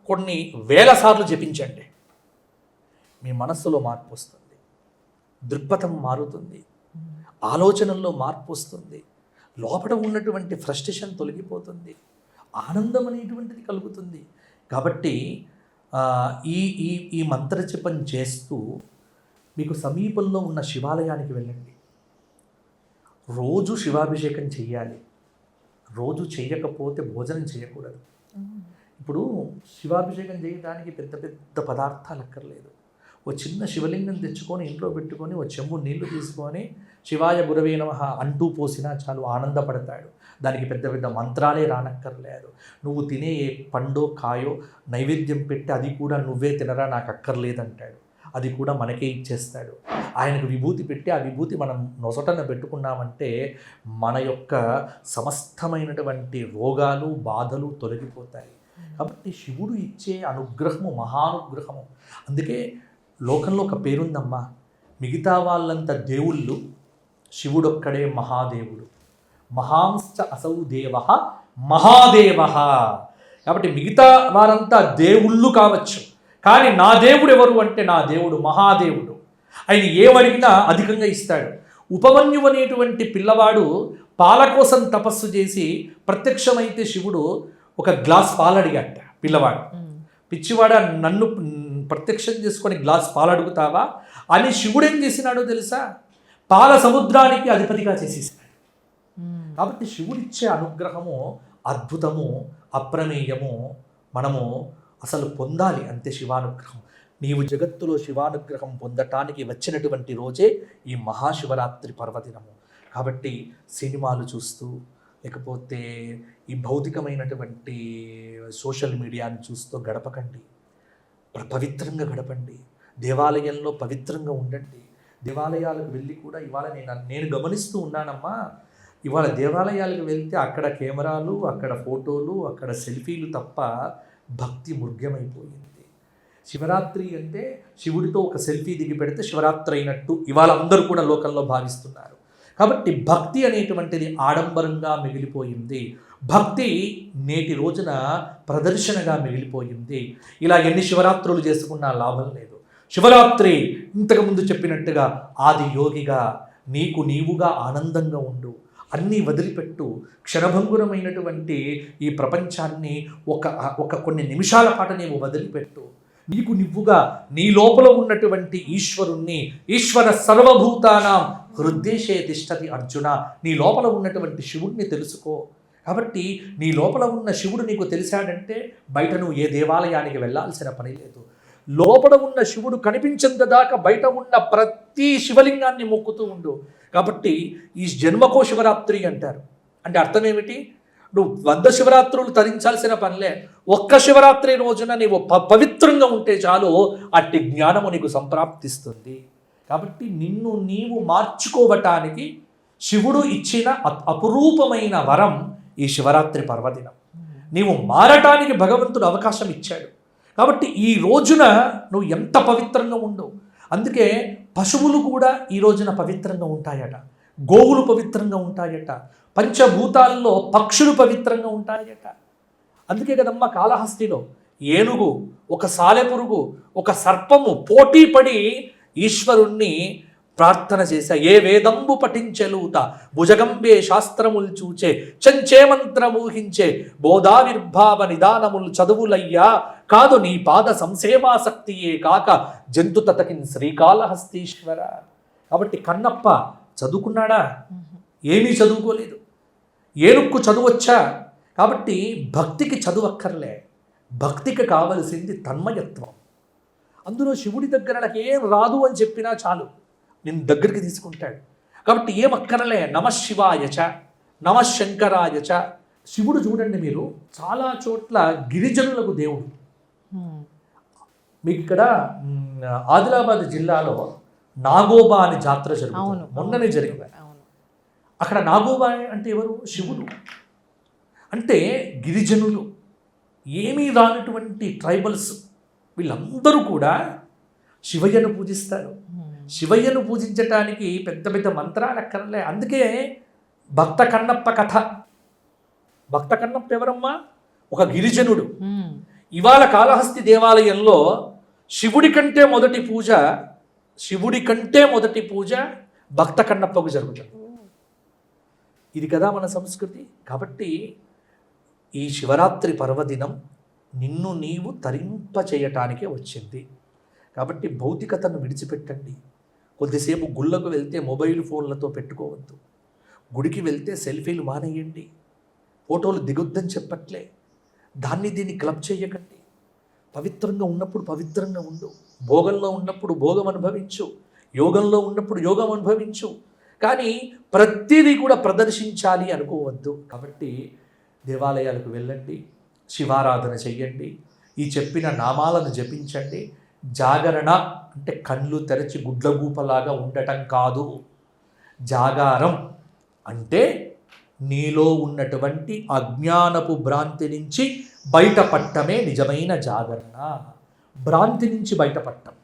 కొన్ని వేల సార్లు జపించండి. మీ మనస్సులో మార్పు వస్తుంది, దృక్పథం మారుతుంది, ఆలోచనల్లో మార్పు వస్తుంది, లోపల ఉన్నటువంటి ఫ్రస్ట్రేషన్ తొలగిపోతుంది, ఆనందం అనేటువంటిది కలుగుతుంది. కాబట్టి ఈ ఈ ఈ మంత్రజపం చేస్తూ మీకు సమీపంలో ఉన్న శివాలయానికి వెళ్ళండి. రోజు శివాభిషేకం చెయ్యాలి. రోజు చేయకపోతే భోజనం చేయకూడదు. ఇప్పుడు శివాభిషేకం చేయడానికి పెద్ద పెద్ద పదార్థాలు అక్కర్లేదు. ఓ చిన్న శివలింగం తెచ్చుకొని ఇంట్లో పెట్టుకొని ఓ చెంబు నీళ్లు తీసుకొని శివాయ గురవే నమః అంటూ పోసినా చాలు, ఆనందపడతాడు. దానికి పెద్ద పెద్ద మంత్రాలే రానక్కర్లేదు. నువ్వు తినే ఏ పండో కాయో నైవేద్యం పెట్టి అది కూడా నువ్వే తినరా, నాకు అక్కర్లేదంటాడు. అది కూడా మనకే ఇచ్చేస్తాడు. ఆయనకు విభూతి పెట్టి ఆ విభూతి మనం నొసటన పెట్టుకున్నామంటే మన యొక్క సమస్తమైనటువంటి రోగాలు బాధలు తొలగిపోతాయి. కాబట్టి శివుడు ఇచ్చే అనుగ్రహము మహానుగ్రహము. అందుకే లోకంలో ఒక పేరుందమ్మా, మిగతా వాళ్ళంతా దేవుళ్ళు, శివుడొక్కడే మహాదేవుడు. మహాంశ్చ అసౌ దేవ మహాదేవ. కాబట్టి మిగతా వారంతా దేవుళ్ళు కావచ్చు, కానీ నా దేవుడు ఎవరు అంటే నా దేవుడు మహాదేవుడు. ఆయన ఏమడిగినా అధికంగా ఇస్తాడు. ఉపమన్యువు అనేటువంటి పిల్లవాడు పాల కోసం తపస్సు చేసి ప్రత్యక్షమైతే శివుడు ఒక గ్లాస్ పాలు అడిగాట. పిల్లవాడు, పిచ్చివాడ, నన్ను ప్రత్యక్షం చేసుకొని గ్లాస్ పాలు అడుగుతావా అని శివుడు ఏం చేసినాడో తెలుసా? పాల సముద్రానికి అధిపతిగా చేసేసాడు. కాబట్టి శివుడిచ్చే అనుగ్రహము అద్భుతము, అప్రమేయము. మనము అసలు పొందాలి అంతే శివానుగ్రహం. నీవు జగత్తులో శివానుగ్రహం పొందటానికి వచ్చినటువంటి రోజే ఈ మహాశివరాత్రి పర్వదినము. కాబట్టి సినిమాలు చూస్తూ, లేకపోతే ఈ భౌతికమైనటువంటి సోషల్ మీడియాని చూస్తూ గడపకండి. పవిత్రంగా గడపండి. దేవాలయంలో పవిత్రంగా ఉండండి. దేవాలయాలకు వెళ్ళి కూడా ఇవాళ నేను గమనిస్తూ ఉన్నానమ్మా, ఇవాళ దేవాలయాలకు వెళ్తే అక్కడ కెమెరాలు, అక్కడ ఫోటోలు, అక్కడ సెల్ఫీలు తప్ప భక్తి మృగ్యమైపోయింది. శివరాత్రి అంటే శివుడితో ఒక సెల్ఫీ దిగి పెడితే శివరాత్రి అయినట్టు ఇవాళ అందరూ కూడా లోకంలో భావిస్తున్నారు. కాబట్టి భక్తి అనేటువంటిది ఆడంబరంగా మిగిలిపోయింది. భక్తి నేటి రోజున ప్రదర్శనగా మిగిలిపోయింది. ఇలా ఎన్ని శివరాత్రులు చేసుకున్నా లాభం లేదు. శివరాత్రి ఇంతకుముందు చెప్పినట్టుగా ఆది యోగిగా నీకు నీవుగా ఆనందంగా ఉండు. అన్నీ వదిలిపెట్టు. క్షణభంగురమైనటువంటి ఈ ప్రపంచాన్ని ఒక కొన్ని నిమిషాల పాటు నీవు వదిలిపెట్టు. నీకు నువ్వుగా నీ లోపల ఉన్నటువంటి ఈశ్వరుణ్ణి, ఈశ్వర సర్వభూతానాం హృద్దేశే తిష్టతి అర్జున, నీ లోపల ఉన్నటువంటి శివుణ్ణి తెలుసుకో. కాబట్టి నీ లోపల ఉన్న శివుడు నీకు తెలిసాడంటే బయట నువ్వు ఏ దేవాలయానికి వెళ్ళాల్సిన పని లేదు. లోపల ఉన్న శివుడు కనిపించేంత దాకా బయట ఉన్న ప్రతి శివలింగాన్ని మొక్కుతూ ఉండు. కాబట్టి ఈ జన్మకో శివరాత్రి అంటారు. అంటే అర్థం ఏమిటి? నువ్వు 100 శివరాత్రులు తరించాల్సిన పనిలే. ఒక్క శివరాత్రి రోజున నీవు పవిత్రంగా ఉంటే చాలు, అట్టి జ్ఞానము నీకు సంప్రాప్తిస్తుంది. కాబట్టి నిన్ను నీవు మార్చుకోవటానికి శివుడు ఇచ్చిన అపురూపమైన వరం ఈ శివరాత్రి పర్వదినం. నీవు మారటానికి భగవంతుడు అవకాశం ఇచ్చాడు. కాబట్టి ఈ రోజున నువ్వు ఎంత పవిత్రంగా ఉండవు. అందుకే పశువులు కూడా ఈ రోజున పవిత్రంగా ఉంటాయట, గోవులు పవిత్రంగా ఉంటాయట, పంచభూతాల్లో పక్షులు పవిత్రంగా ఉంటాయట. అందుకే కదమ్మా కాళహస్తిలో ఏనుగు, ఒక సాలెపురుగు, ఒక సర్పము పోటీ పడి ఈశ్వరుణ్ణి ప్రార్థన చేశా. ఏ వేదంబు పఠించెలుత భుజగంబే శాస్త్రములు చూచే చంచే మంత్రమూహించే బోధావిర్భావ నిదానములు చదువులయ్యా కాదు నీ పాద సంసేవాసక్తియే కాక జంతు తతకిన్ శ్రీకాళహస్తీశ్వర. కాబట్టి కన్నప్ప చదువుకున్నాడా? ఏమీ చదువుకోలేదు. ఏనుక్కు చదువొచ్చా? కాబట్టి భక్తికి చదువక్కర్లే. భక్తికి కావలసింది తన్మయత్వం. అందులో శివుడి దగ్గర నాకు ఏం రాదు అని చెప్పినా చాలు. నిన్ను దగ్గరికి తీసుకుంటాడు. కాబట్టి ఏం అక్కరలే, నమశివాయచ నమశంకరాయచ. శివుడు చూడండి మీరు చాలా చోట్ల గిరిజనులకు దేవుడు. మీకు ఇక్కడ ఆదిలాబాద్ జిల్లాలో నాగోబా అనే జాతర జరుగుతుంది, మొన్ననే జరిగింది. అక్కడ నాగోబా అంటే ఎవరు? శివుడు. అంటే గిరిజనులు, ఏమీ రానటువంటి ట్రైబల్స్, వీళ్ళందరూ కూడా శివయ్యను పూజిస్తారు. శివయ్యను పూజించటానికి పెద్ద పెద్ద మంత్రాలు అక్కర్లే. అందుకే భక్త కన్నప్ప కథ. భక్త కన్నప్ప ఎవరమ్మా? ఒక గిరిజనుడు. ఇవాళ కాళహస్తి దేవాలయంలో శివుడి కంటే మొదటి పూజ భక్త కన్నప్పకు జరుగుతుంది. ఇది కదా మన సంస్కృతి. కాబట్టి ఈ శివరాత్రి పర్వదినం నిన్ను నీవు తరింపచేయటానికే వచ్చింది. కాబట్టి భౌతికతను విడిచిపెట్టండి. కొద్దిసేపు గుళ్ళకు వెళ్తే మొబైల్ ఫోన్లతో పెట్టుకోవద్దు. గుడికి వెళ్తే సెల్ఫీలు మానేయండి. ఫోటోలు దిగొద్దని చెప్పట్లే. దీన్ని క్లబ్ చేయకండి. పవిత్రంగా ఉన్నప్పుడు పవిత్రంగా ఉండు. భోగంలో ఉన్నప్పుడు భోగం అనుభవించు. యోగంలో ఉన్నప్పుడు యోగం అనుభవించు. కానీ ప్రతిదీ కూడా ప్రదర్శించాలి అనుకోవద్దు. కాబట్టి దేవాలయాలకు వెళ్ళండి, శివారాధన చెయ్యండి, ఈ చెప్పిన నామాలను జపించండి. జాగరణ అంటే కళ్ళు తెరచి గుడ్లగూపలాగా ఉండటం కాదు. జాగారం అంటే నీలో ఉన్నటువంటి అజ్ఞానపు భ్రాంతి నుంచి బయటపడటమే నిజమైన జాగరణ. భ్రాంతి నుంచి బయటపడటం,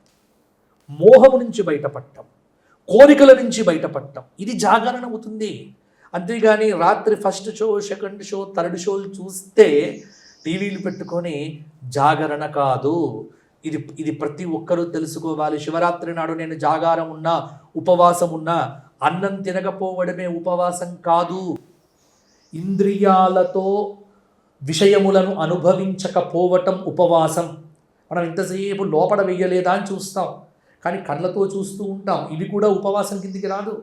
మోహము నుంచి బయటపడటం, కోరికల నుంచి బయటపడటం, ఇది జాగరణ అవుతుంది. అంతేగాని రాత్రి first show, second show, third షోలు చూస్తే టీవీలు పెట్టుకొని జాగరణ కాదు. ఇది ప్రతి ఒక్కరూ తెలుసుకోవాలి. శివరాత్రి నాడు నేను జాగారం ఉన్నా, ఉపవాసం ఉన్నా, అన్నం తినకపోవడమే ఉపవాసం కాదు. ఇంద్రియాలతో విషయములను అనుభవించకపోవటం ఉపవాసం. మనం ఇంతసేపు లోపల వెయ్యలేదా అని చూస్తాం, కానీ కళ్ళతో చూస్తూ ఉంటాం. ఇది కూడా ఉపవాసం కిందికి రాదు.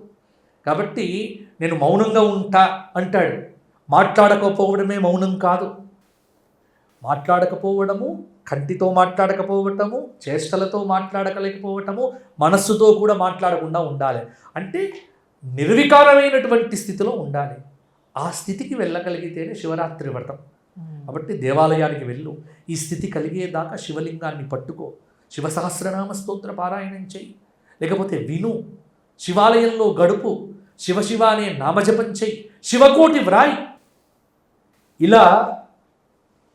కాబట్టి నేను మౌనంగా ఉంటా అంటాడు. మాట్లాడకపోవడమే మౌనం కాదు. మాట్లాడకపోవడము, కంటితో మాట్లాడకపోవటము, చేష్టలతో మాట్లాడలేకపోవటము, మనస్సుతో కూడా మాట్లాడకుండా ఉండాలి. అంటే నిర్వికారమైనటువంటి స్థితిలో ఉండాలి. ఆ స్థితికి వెళ్ళగలిగితేనే శివరాత్రి వ్రతం. కాబట్టి దేవాలయానికి వెళ్ళు. ఈ స్థితి కలిగేదాకా శివలింగాన్ని పట్టుకో. శివ సహస్రనామ స్తోత్ర పారాయణం చెయ్యి, లేకపోతే విను. శివాలయంలో గడుపు. శివ అనే నామజపం చెయ్యి. శివకోటి వ్రాయి. ఇలా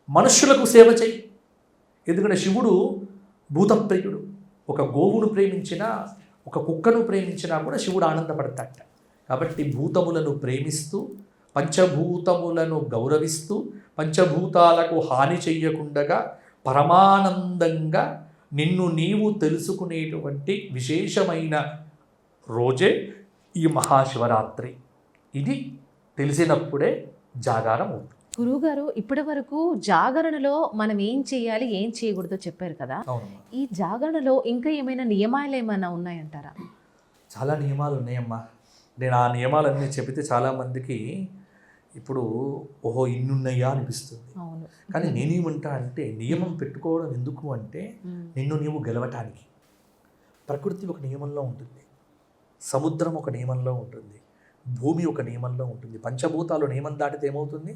మనుష్యులకు సేవ చెయ్యి. ఎందుకంటే శివుడు భూతప్రియుడు. ఒక గోవును ప్రేమించినా, ఒక కుక్కను ప్రేమించినా కూడా శివుడు ఆనందపడతాట. కాబట్టి భూతములను ప్రేమిస్తూ, పంచభూతములను గౌరవిస్తూ, పంచభూతాలకు హాని చెయ్యకుండగా పరమానందంగా నిన్ను నీవు తెలుసుకునేటువంటి విశేషమైన రోజే ఈ మహాశివరాత్రి. ఇది తెలిసినప్పుడే జాగారం అవుతుంది. గురువుగారు, ఇప్పటి వరకు జాగరణలో మనం ఏం చేయాలి, ఏం చేయకూడదో చెప్పారు కదా. ఈ జాగరణలో ఇంకా ఏమైనా నియమాలు ఏమైనా ఉన్నాయంటారా? చాలా నియమాలు ఉన్నాయమ్మా. నేను ఆ నియమాలన్నీ చెబితే చాలామందికి ఇప్పుడు ఓహో ఇన్నున్నాయా అనిపిస్తుంది. కానీ నేనేమంటా అంటే, నియమం పెట్టుకోవడం ఎందుకు అంటే నిన్ను నీవు గెలవటానికి. ప్రకృతి ఒక నియమంలో ఉంటుంది, సముద్రం ఒక నియమంలో ఉంటుంది, భూమి ఒక నియమంలో ఉంటుంది. పంచభూతాలు నియమం దాటితే ఏమవుతుంది?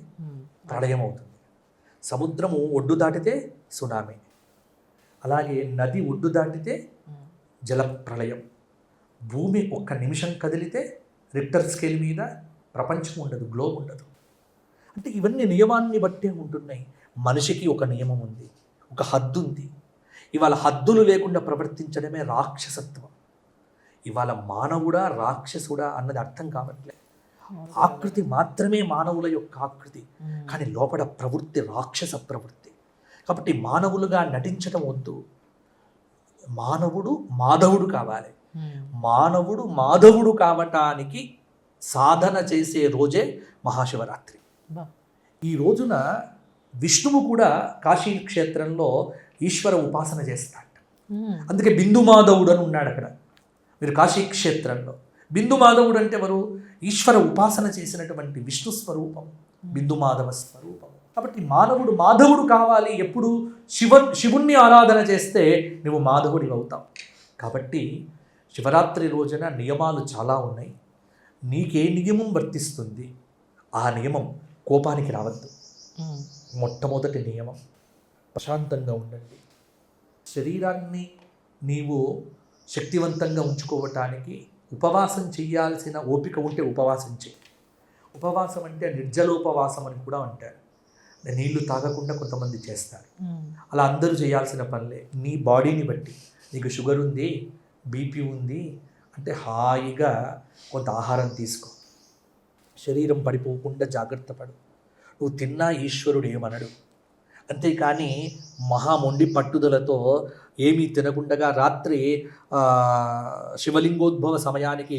ప్రళయం అవుతుంది. సముద్రము ఒడ్డు దాటితే సునామీ, అలాగే నది ఒడ్డు దాటితే జల ప్రళయం. భూమి ఒక్క నిమిషం కదిలితే రిక్టర్ స్కేల్ మీద ప్రపంచం ఉండదు, గ్లోబ్ ఉండదు. అంటే ఇవన్నీ నియమాన్ని బట్టే ఉంటున్నాయి. మనిషికి ఒక నియమం ఉంది, ఒక హద్దు ఉంది. ఇవాళ హద్దులు లేకుండా ప్రవర్తించడమే రాక్షసత్వం. ఇవాళ మానవుడా రాక్షసుడా అన్నది అర్థం కావట్లే. ఆకృతి మాత్రమే మానవుల యొక్క ఆకృతి, కానీ లోపల ప్రవృత్తి రాక్షస ప్రవృత్తి. కాబట్టి మానవులుగా నటించడం వద్దు. మానవుడు మాధవుడు కావాలి. మానవుడు మాధవుడు కావటానికి సాధన చేసే రోజే మహాశివరాత్రి. ఈ రోజున విష్ణువు కూడా కాశీ క్షేత్రంలో ఈశ్వర ఉపాసన చేస్తాడు. అందుకే బిందు మాధవుడు అని ఉన్నాడు అక్కడ. మీరు కాశీ క్షేత్రంలో బిందు మాధవుడు అంటే ఎవరు? ఈశ్వర ఉపాసన చేసినటువంటి విష్ణు స్వరూపం, బిందు మాధవ స్వరూపం. కాబట్టి మానవుడు మాధవుడు కావాలి. ఎప్పుడు శివుణ్ణి ఆరాధన చేస్తే నువ్వు మాధవుడివి అవుతావు. కాబట్టి శివరాత్రి రోజున నియమాలు చాలా ఉన్నాయి. నీకే నియమం వర్తిస్తుంది ఆ నియమం కోపానికి రావద్దు. మొట్టమొదటి నియమం ప్రశాంతంగా ఉండండి. శరీరాన్ని నీవు శక్తివంతంగా ఉంచుకోవటానికి ఉపవాసం చేయాల్సిన ఓపిక ఉంటే ఉపవాసం చేయి. ఉపవాసం అంటే నిర్జలోపవాసం అని కూడా అంటారు. నీళ్లు తాగకుండా కొంతమంది చేస్తారు. అలా అందరూ చేయాల్సిన పనులే. నీ బాడీని బట్టి నీకు షుగర్ ఉంది, బీపీ ఉంది అంటే హాయిగా కొంత ఆహారం తీసుకో. శరీరం పడిపోకుండా జాగ్రత్త పడు. నువ్వు తిన్నా ఈశ్వరుడు ఏమనడు. అంతేకాని మహామొండి పట్టుదలతో ఏమీ తినకుండా రాత్రి శివలింగోద్భవ సమయానికి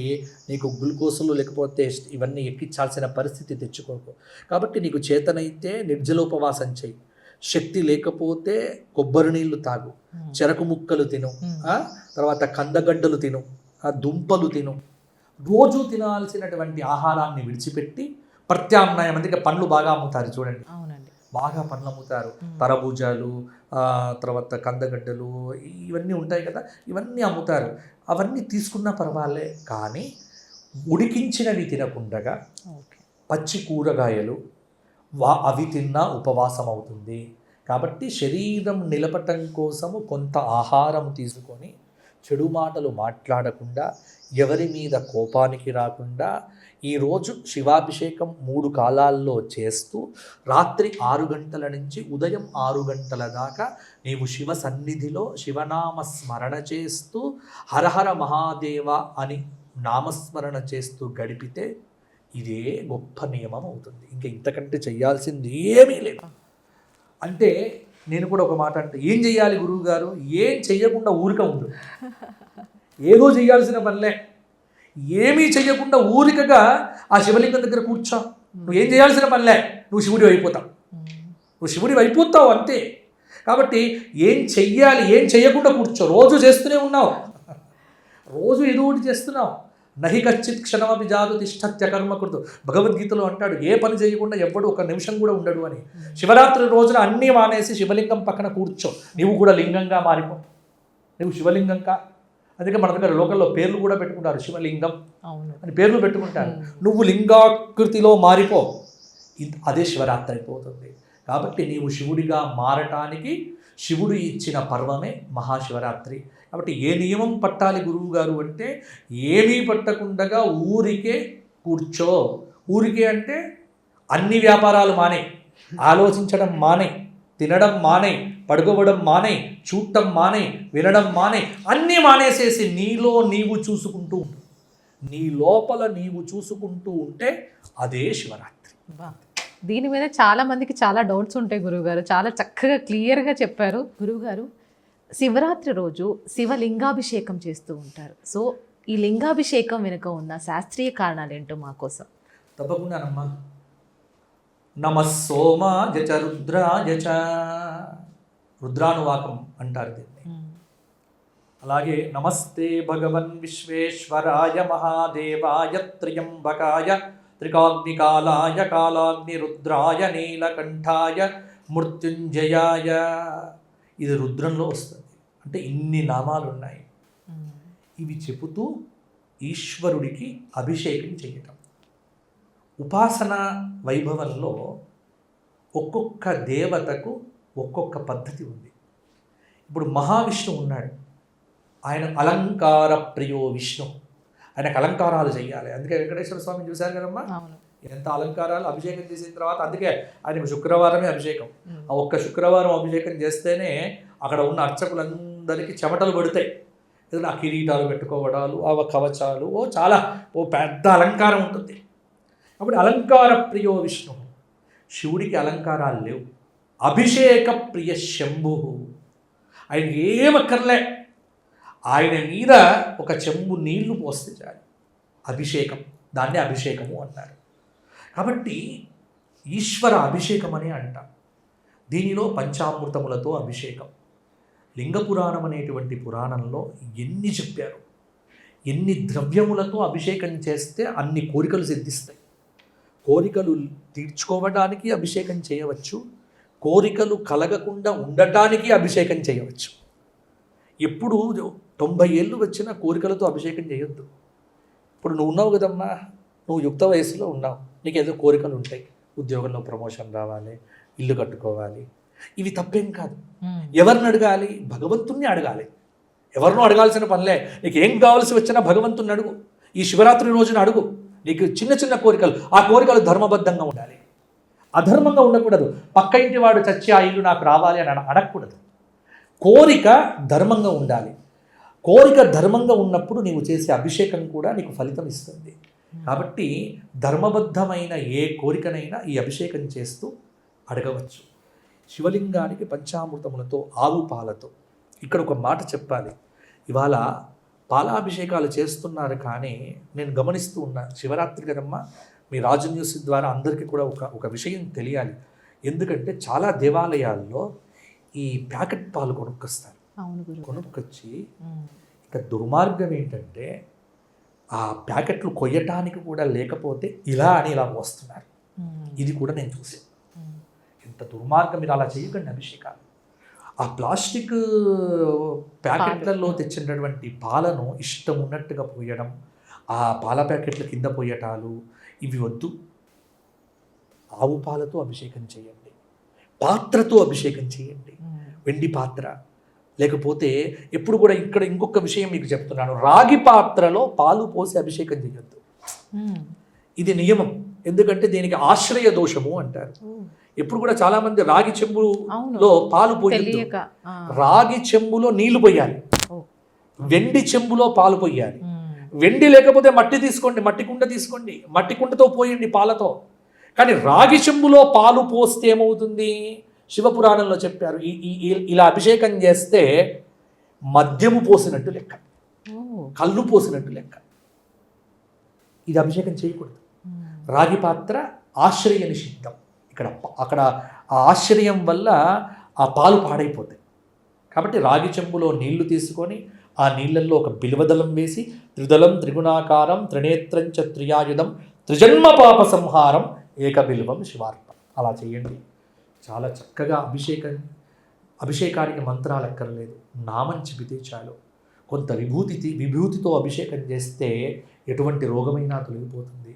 నీకు గ్లూకోజులు లేకపోతే ఇవన్నీ ఎక్కించాల్సిన పరిస్థితి తెచ్చుకోకు. కాబట్టి నీకు చేతనైతే నిర్జలోపవాసం చెయ్యి. శక్తి లేకపోతే కొబ్బరి నీళ్లు తాగు, చెరకు ముక్కలు తిను, తర్వాత కందగడ్డలు తిను, దుంపలు తిను. రోజు తినాల్సినటువంటి ఆహారాన్ని విడిచిపెట్టి ప్రత్యామ్నాయం, అందుకే పండ్లు బాగా అమ్ముతారు చూడండి, బాగా పండ్లు అమ్ముతారు. తరబూజాలు, తర్వాత కందగడ్డలు ఇవన్నీ ఉంటాయి కదా, ఇవన్నీ అమ్ముతారు. అవన్నీ తీసుకున్నా పర్వాలే, కానీ ఉడికించినవి తినకుండా పచ్చి కూరగాయలు అవి తిన్నా ఉపవాసం అవుతుంది. కాబట్టి శరీరం నిలపటం కోసము కొంత ఆహారం తీసుకొని చెడు మాటలు మాట్లాడకుండా, ఎవరి మీద కోపానికి రాకుండా ఈరోజు శివాభిషేకం 3 కాలాల్లో చేస్తూ రాత్రి 6 గంటల నుంచి ఉదయం 6 గంటల దాకా నీవు శివ సన్నిధిలో శివనామ స్మరణ చేస్తూ హరహర మహాదేవ అని నామస్మరణ చేస్తూ గడిపితే ఇదే గొప్ప నియమం అవుతుంది. ఇంకా ఇంతకంటే చెయ్యాల్సింది ఏమీ లేదు. అంటే నేను కూడా ఒక మాట అంటే, ఏం చెయ్యాలి గురువు గారు? ఏం చెయ్యకుండా ఊరిక ఉండు. ఏదో చెయ్యాల్సిన పనిలే. ఏమీ చెయ్యకుండా ఊరికగా ఆ శివలింగం దగ్గర కూర్చో. నువ్వు ఏం చేయాల్సిన పనిలే, నువ్వు శివుడివి అయిపోతావు. నువ్వు శివుడివి అయిపోతావు అంతే. కాబట్టి ఏం చెయ్యాలి, ఏం చెయ్యకుండా కూర్చో. రోజు చేస్తూనే ఉన్నావు, రోజు ఏదో ఒకటి చేస్తున్నావు. నహి కచ్చిత్ క్షణమపి జాదు తిష్టత్య కర్మకృతు. భగవద్గీతలో అంటాడు, ఏ పని చేయకుండా ఎవ్వడు ఒక నిమిషం కూడా ఉండడు అని. శివరాత్రి రోజున అన్నీ మానేసి శివలింగం పక్కన కూర్చో. నీవు కూడా లింగంగా మారిపో. నువ్వు శివలింగంకా. అందుకే మన దగ్గర లోకల్లో పేర్లు కూడా పెట్టుకుంటారు, శివలింగం అని పేర్లు పెట్టుకుంటారు. నువ్వు లింగాకృతిలో మారిపో, అదే శివరాత్రి అయిపోతుంది. కాబట్టి నీవు శివుడిగా మారటానికి శివుడు ఇచ్చిన పర్వమే మహాశివరాత్రి. కాబట్టి ఏ నియమం పట్టాలి గురువు గారు అంటే, ఏమీ పట్టకుండా ఊరికే కూర్చో. ఊరికే అంటే అన్ని వ్యాపారాలు మానే, ఆలోచించడం మానే, తినడం మానే, పడుకోవడం మానే, చూడటం మానే, వినడం మానే, అన్నీ మానేసేసి నీలో నీవు చూసుకుంటూ ఉంటు. నీ లోపల నీవు చూసుకుంటూ ఉంటే అదే శివరాత్రి. దీని మీద చాలా మందికి చాలా డౌట్స్ ఉంటాయి గురువుగారు. చాలా చక్కగా క్లియర్గా చెప్పారు గురువుగారు. శివరాత్రి రోజు శివలింగాభిషేకం చేస్తూ ఉంటారు. సో ఈ లింగాభిషేకం వెనుక ఉన్న శాస్త్రీయ కారణాలు ఏంటో మా కోసం. తప్పకుండానమ్మా. నమః సోమాయ చ రుద్రాయ చ, రుద్రానువాకం అంటారు దీన్ని. అలాగే నమస్తే భగవన్ విశ్వేశ్వరాయ మహాదేవాయ త్ర్యంబకాయ త్రికాగ్నికాలాయ కాలాగ్ని రుద్రాయ నీలకంఠాయ మృత్యుంజయాయ. ఇది రుద్రంలో వస్తుంది. అంటే ఇన్ని నామాలు ఉన్నాయి. ఇవి చెబుతూ ఈశ్వరుడికి అభిషేకం చేయటం. ఉపాసన వైభవంలో ఒక్కొక్క దేవతకు ఒక్కొక్క పద్ధతి ఉంది. ఇప్పుడు మహావిష్ణువు ఉన్నాడు, ఆయన అలంకార ప్రియో విష్ణు. ఆయనకు అలంకారాలు చేయాలి. అందుకే వెంకటేశ్వర స్వామి చూశారు కదమ్మా, ఎంత అలంకారాలు. అభిషేకం చేసిన తర్వాత అందుకే ఆయనకు శుక్రవారమే అభిషేకం. ఆ ఒక్క శుక్రవారం అభిషేకం చేస్తేనే అక్కడ ఉన్న అర్చకులందరికీ చెమటలు పడతాయి. ఏదైనా ఆ కిరీటాలు పెట్టుకోవడాలు, ఆ కవచాలు, చాలా పెద్ద అలంకారం ఉంటుంది. అప్పుడు అలంకార ప్రియో విష్ణు. శివుడికి అలంకారాలు లేవు. అభిషేక ప్రియ శంభు. ఆయన ఏమక్కర్లే, ఆయన మీద ఒక చెంబు నీళ్లు పోస్తే చాలు అభిషేకం. దాన్ని అభిషేకము అంటారు. కాబట్టి ఈశ్వర అభిషేకం అని అంటాం. దీనిలో పంచామృతములతో అభిషేకం. లింగ పురాణం అనేటువంటి పురాణంలో ఎన్ని చెప్పారు. ఎన్ని ద్రవ్యములతో అభిషేకం చేస్తే అన్ని కోరికలు సిద్ధిస్తాయి. కోరికలు తీర్చుకోవడానికి అభిషేకం చేయవచ్చు, కోరికలు కలగకుండా ఉండటానికి అభిషేకం చేయవచ్చు. ఎప్పుడు 90 ఏళ్ళు వచ్చిన కోరికలతో అభిషేకం చేయొద్దు. ఇప్పుడు నువ్వు ఉన్నావు కదమ్మా, నువ్వు యుక్త వయసులో ఉన్నావు, నీకు ఏదో కోరికలు ఉంటాయి, ఉద్యోగంలో ప్రమోషన్ రావాలి, ఇల్లు కట్టుకోవాలి, ఇవి తప్పేం కాదు. ఎవరిని అడగాలి? భగవంతుణ్ణి అడగాలి. ఎవరినో అడగాల్సిన పనిలే. నీకు ఏం కావాల్సి వచ్చినా భగవంతుని అడుగు. ఈ శివరాత్రి రోజున అడుగు. నీకు చిన్న చిన్న కోరికలు, ఆ కోరికలు ధర్మబద్ధంగా ఉండాలి, అధర్మంగా ఉండకూడదు. పక్క ఇంటి వాడు చచ్చి ఆ ఇల్లు నాకు రావాలి అని అడగకూడదు. కోరిక ధర్మంగా ఉండాలి. కోరిక ధర్మంగా ఉన్నప్పుడు నీవు చేసే అభిషేకం కూడా నీకు ఫలితం ఇస్తుంది. కాబట్టి ధర్మబద్ధమైన ఏ కోరికనైనా ఈ అభిషేకం చేస్తూ అడగవచ్చు. శివలింగానికి పంచామృతములతో, ఆవు పాలతో. ఇక్కడ ఒక మాట చెప్పాలి. ఇవాళ పాలాభిషేకాలు చేస్తున్నారు, కానీ నేను గమనిస్తూ ఉన్నా, శివరాత్రి కదమ్మా, మీ రాజు న్యూస్ ద్వారా అందరికీ కూడా ఒక విషయం తెలియాలి. ఎందుకంటే చాలా దేవాలయాల్లో ఈ ప్యాకెట్ పాలు కొనుక్కొస్తారు. కొనుక్కొచ్చి ఇక దుర్మార్గం ఏంటంటే ఆ ప్యాకెట్లు కొయ్యటానికి కూడా లేకపోతే ఇలా వస్తున్నారు. ఇది కూడా నేను చూసాను. ఎంత దుర్మార్గం! మీరు అలా చేయకండి అభిషేకాలు. ఆ ప్లాస్టిక్ ప్యాకెట్లలో తెచ్చినటువంటి పాలను ఇష్టం ఉన్నట్టుగా పోయడం, ఆ పాల ప్యాకెట్ల కింద పోయటాలు, ఇవి వద్దు. ఆవు పాలతో అభిషేకం చేయండి, పాత్రతో అభిషేకం చేయండి, వెండి పాత్ర. లేకపోతే ఎప్పుడు కూడా ఇక్కడ ఇంకొక విషయం మీకు చెప్తున్నాను, రాగి పాత్రలో పాలు పోసి అభిషేకం చేయొద్దు. ఇది నియమం. ఎందుకంటే దీనికి ఆశ్రయ దోషము అంటారు. ఎప్పుడు కూడా చాలా మంది రాగి చెంబులో పాలు పోయొద్దు. రాగి చెంబులో నీళ్లు పోయాలి, వెండి చెంబులో పాలు పోయాలి. వెండి లేకపోతే మట్టి తీసుకోండి, మట్టి కుండ తీసుకోండి, మట్టి కుండతో పోయండి పాలతో. కానీ రాగి చెంబులో పాలు పోస్తే ఏమవుతుంది? శివపురాణంలో చెప్పారు, ఇలా అభిషేకం చేస్తే మద్యము పోసినట్టు లెక్క, కళ్ళు పోసినట్టు లెక్క. ఇది అభిషేకం చేయకూడదు. రాగి పాత్ర ఆశ్రయ నిషిద్ధం. అక్కడ ఆ ఆశ్రయం వల్ల ఆ పాలు పాడైపోతాయి. కాబట్టి రాగి చెంబులో నీళ్లు తీసుకొని ఆ నీళ్ళల్లో ఒక బిల్వదళం వేసి, త్రిదళం త్రిగుణాకారం త్రినేత్రంచ త్రియాయుధం త్రిజన్మ పాప సంహారం ఏకబిల్వం శివార్పణ. అలా చేయండి. చాలా చక్కగా అభిషేకానికి మంత్రాలు అక్కర్లేదు, నామం చెబితే చాలు. కొంత విభూతితో అభిషేకం చేస్తే ఎటువంటి రోగమైనా తొలగిపోతుంది.